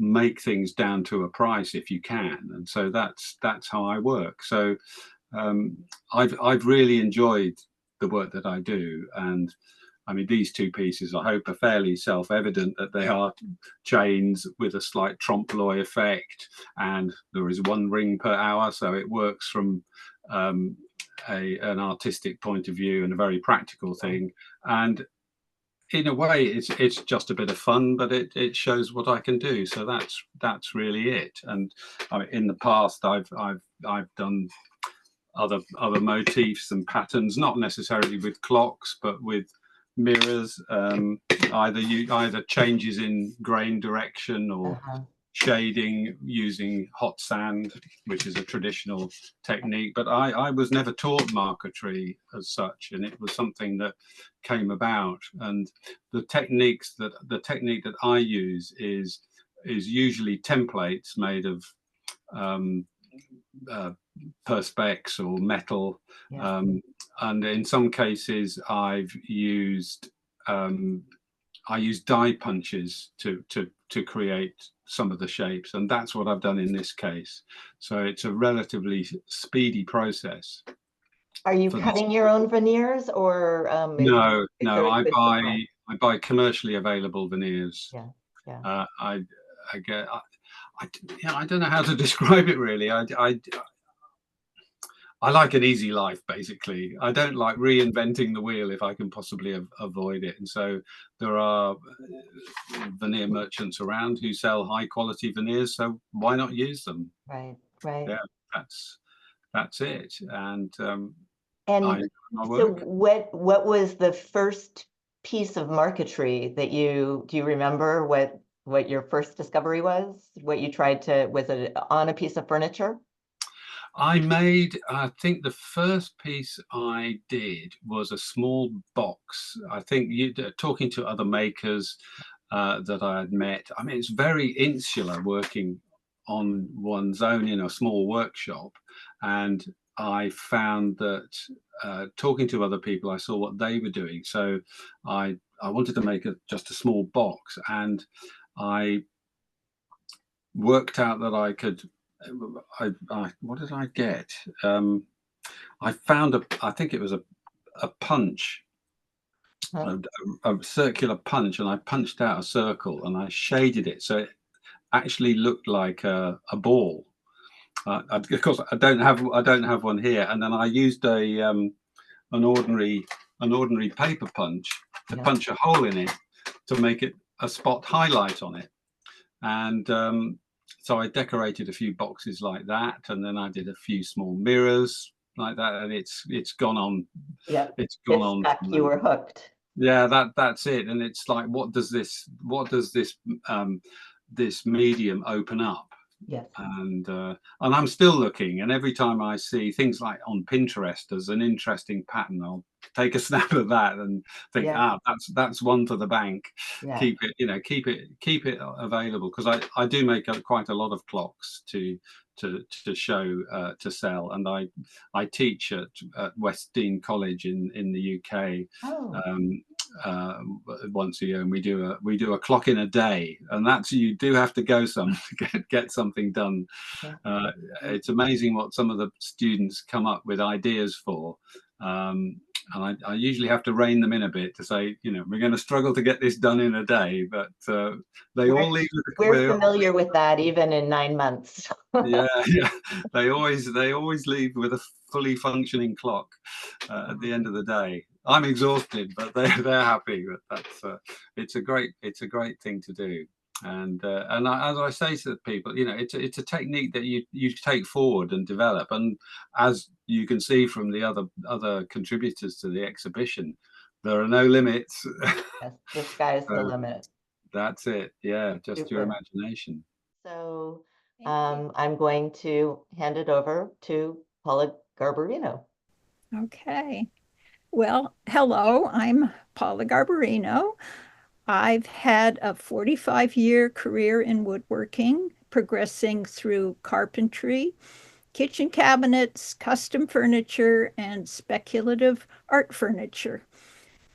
make things down to a price if you can, and so that's how I work. So I've really enjoyed the work that I do, and I mean, these two pieces, I hope, are fairly self-evident that they are chains with a slight trompe-l'oeil effect, and there is one ring per hour, so it works from an artistic point of view and a very practical thing. And in a way, it's just a bit of fun, but it shows what I can do. So that's really it. And I mean, in the past, I've done other motifs and patterns, not necessarily with clocks, but with mirrors, either changes in grain direction or shading using hot sand, which is a traditional technique. But I was never taught marquetry as such, and it was something that came about. And the technique that I use is usually templates made of perspex or metal, and in some cases I've used I use die punches to create some of the shapes, and that's what I've done in this case. So it's a relatively speedy process. Are you cutting your own veneers, or no, I buy commercially available veneers. I don't know how to describe it really. I like an easy life, basically. I don't like reinventing the wheel if I can possibly avoid it. And so there are veneer merchants around who sell high quality veneers. So why not use them? Right. Yeah, that's it. And so what was the first piece of marquetry that do you remember what your first discovery was? What you tried to, was it on a piece of furniture? I think the first piece I did was a small box. I think talking to other makers that I had met. I mean, it's very insular working on one's own in a small workshop. And I found that talking to other people, I saw what they were doing. So I wanted to make just a small box, and I worked out that I could. What did I get? I found I think it was a punch, a circular punch, and I punched out a circle and I shaded it so it actually looked like a ball. Of course, I don't have one here. And then I used an ordinary paper punch to punch a hole in it to make it a spot highlight on it, and so I decorated a few boxes like that, and then I did a few small mirrors like that, and it's gone on. Yeah, it's gone on. Stuck. You were hooked. Yeah, that's it. And it's like, what does this this medium open up? Yes. And I'm still looking, and every time I see things like on Pinterest as an interesting pattern, I'll take a snap of that and think, that's one for the bank. Keep it available, because I do make quite a lot of clocks to show to sell, and I teach at West Dean College in the UK. Once a year, and we do a clock in a day, and that's, you do have to go to get something done. It's amazing what some of the students come up with ideas for, and I usually have to rein them in a bit to say, we're going to struggle to get this done in a day, but they all leave. We're familiar with that, even in 9 months. yeah, they always leave with a fully functioning clock at the end of the day. I'm exhausted, but they're happy. But that's it's a great thing to do. And as I say to people, it's a technique that you take forward and develop. And as you can see from the other contributors to the exhibition, there are no limits. Yes, the sky is the limit. That's it. Yeah, just Super. your imagination. So I'm going to hand it over to Paula Garbarino. Okay. Well, hello, I'm Paula Garbarino. I've had a 45-year career in woodworking, progressing through carpentry, kitchen cabinets, custom furniture, and speculative art furniture.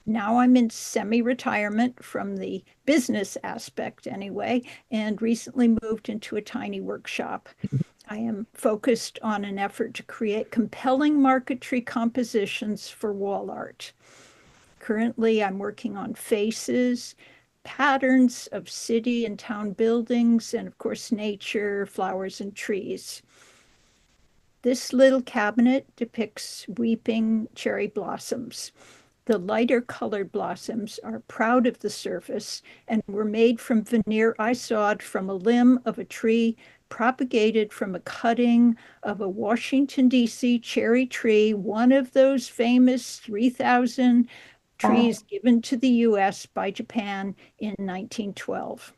Now I'm in semi-retirement from the business aspect anyway, and recently moved into a tiny workshop. I am focused on an effort to create compelling marquetry compositions for wall art. Currently, I'm working on faces, patterns of city and town buildings, and of course, nature, flowers, and trees. This little cabinet depicts weeping cherry blossoms. The lighter colored blossoms are proud of the surface and were made from veneer I sawed from a limb of a tree propagated from a cutting of a Washington, D.C. cherry tree, one of those famous 3,000 trees given to the U.S. by Japan in 1912.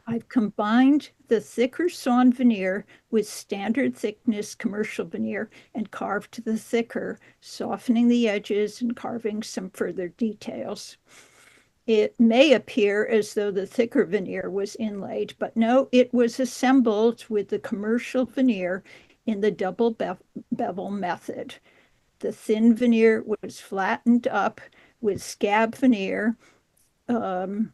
I've combined the thicker sawn veneer with standard thickness commercial veneer and carved the thicker, softening the edges and carving some further details. It may appear as though the thicker veneer was inlaid, but no, it was assembled with the commercial veneer in the double bevel method. The thin veneer was flattened up with scab veneer, and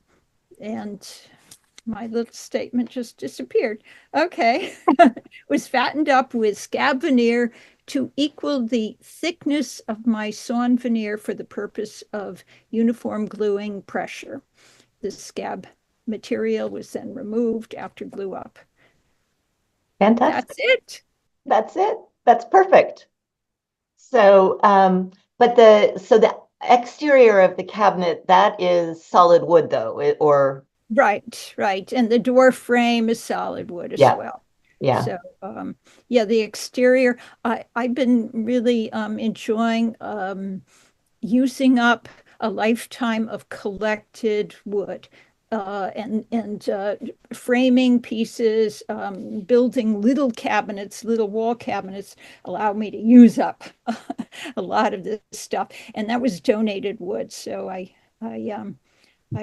my little statement just disappeared. Okay. Was fattened up with scab veneer to equal the thickness of my sawn veneer for the purpose of uniform gluing pressure. The scab material was then removed after glue up. Fantastic. That's it. That's it. That's perfect. So, but the exterior of the cabinet, that is solid wood though, or Right. And the door frame is solid wood as well. Yeah. So, yeah, the exterior, I've been really enjoying using up a lifetime of collected wood and framing pieces, building little cabinets, little wall cabinets allowed me to use up a lot of this stuff. And that was donated wood. So I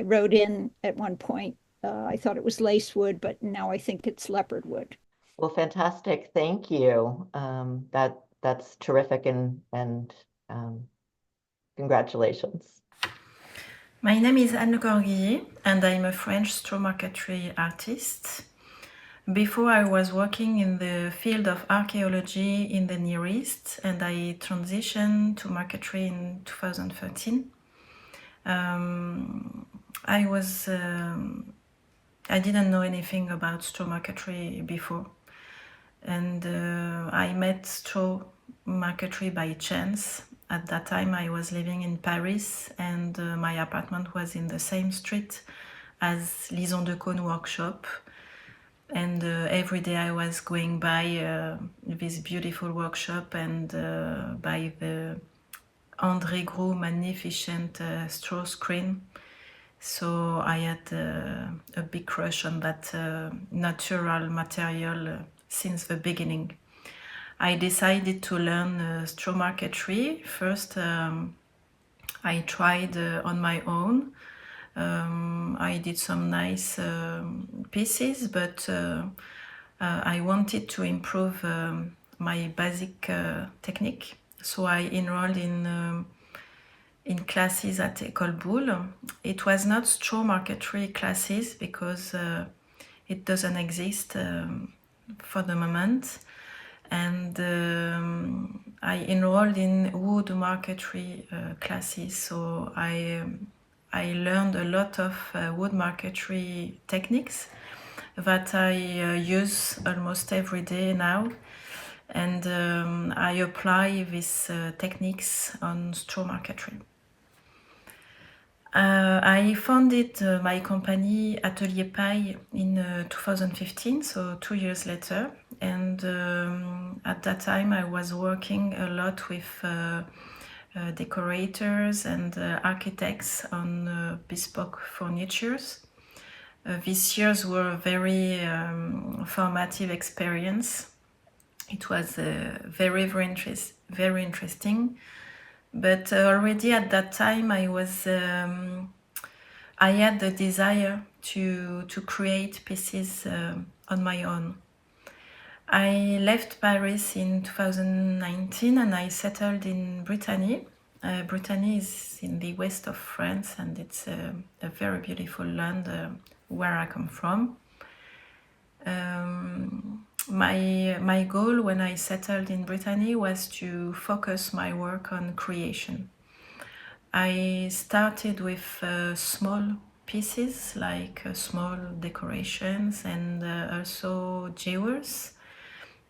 wrote in at one point, I thought it was lace wood, but now I think it's leopard wood. Well, fantastic. Thank you. That's terrific and congratulations. My name is Anne Corguillier and I'm a French straw marquetry artist. Before I was working in the field of archaeology in the Near East and I transitioned to marquetry in 2013. I didn't know anything about straw marquetry before, and I met straw marquetry by chance. At that time I was living in Paris and my apartment was in the same street as Lison de Cône workshop, and every day I was going by this beautiful workshop and by the André Gros magnificent straw screen. So I had a big crush on that natural material since the beginning. I decided to learn straw marquetry. First, I tried on my own. I did some nice pieces, but I wanted to improve my basic technique. So I enrolled in classes at École Boulle. It was not straw marquetry classes because it doesn't exist for the moment. And I enrolled in wood marquetry classes. So I learned a lot of wood marquetry techniques that I use almost every day now. And I apply these techniques on straw marquetry. I founded my company Atelier Paille in 2015, so 2 years later. And at that time I was working a lot with decorators and architects on bespoke furnitures. These years were a very formative experience. It was very interesting. But already at that time, I had the desire to create pieces on my own. I left Paris in 2019 and I settled in Brittany. Brittany is in the west of France and it's a very beautiful land where I come from. My goal when I settled in Brittany was to focus my work on creation. I started with small pieces like small decorations and also jewels.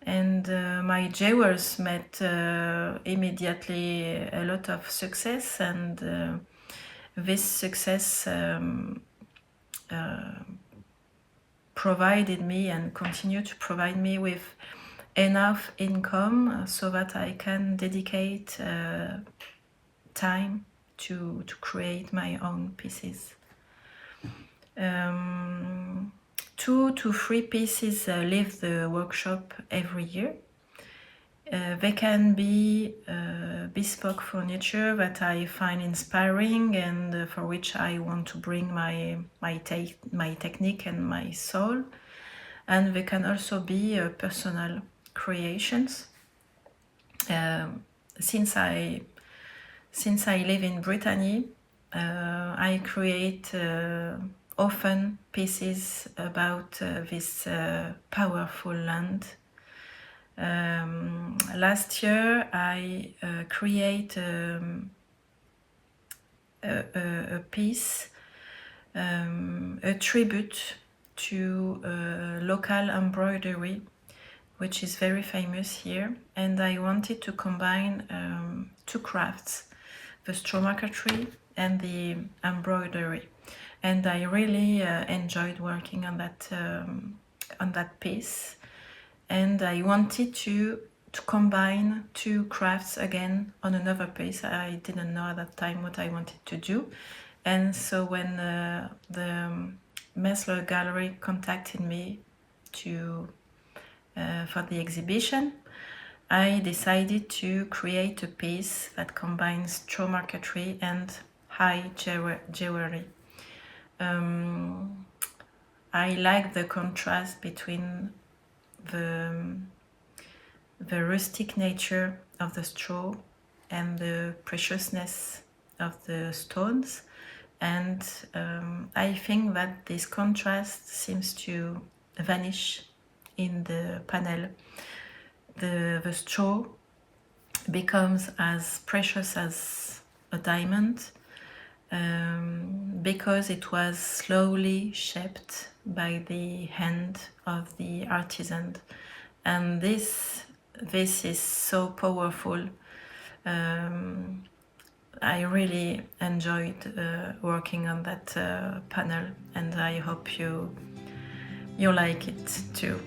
And my jewels met immediately a lot of success, and this success provided me and continue to provide me with enough income so that I can dedicate time to create my own pieces. 2 to 3 pieces leave the workshop every year. They can be bespoke furniture that I find inspiring and for which I want to bring my technique and my soul. And they can also be personal creations. Since I live in Brittany, I create often pieces about this powerful land. Last year I create a piece, a tribute to local embroidery, which is very famous here, and I wanted to combine 2 crafts, the straw marquetry and the embroidery, and I really enjoyed working on that piece. And I wanted to combine 2 crafts again on another piece. I didn't know at that time what I wanted to do. And so when the Messler gallery contacted me for the exhibition, I decided to create a piece that combines straw marquetry and high jewelry. I like the contrast between the rustic nature of the straw and the preciousness of the stones, and I think that this contrast seems to vanish in the panel. The straw becomes as precious as a diamond because it was slowly shaped by the hand of the artisan, and this is so powerful. I really enjoyed working on that panel, and I hope you like it too.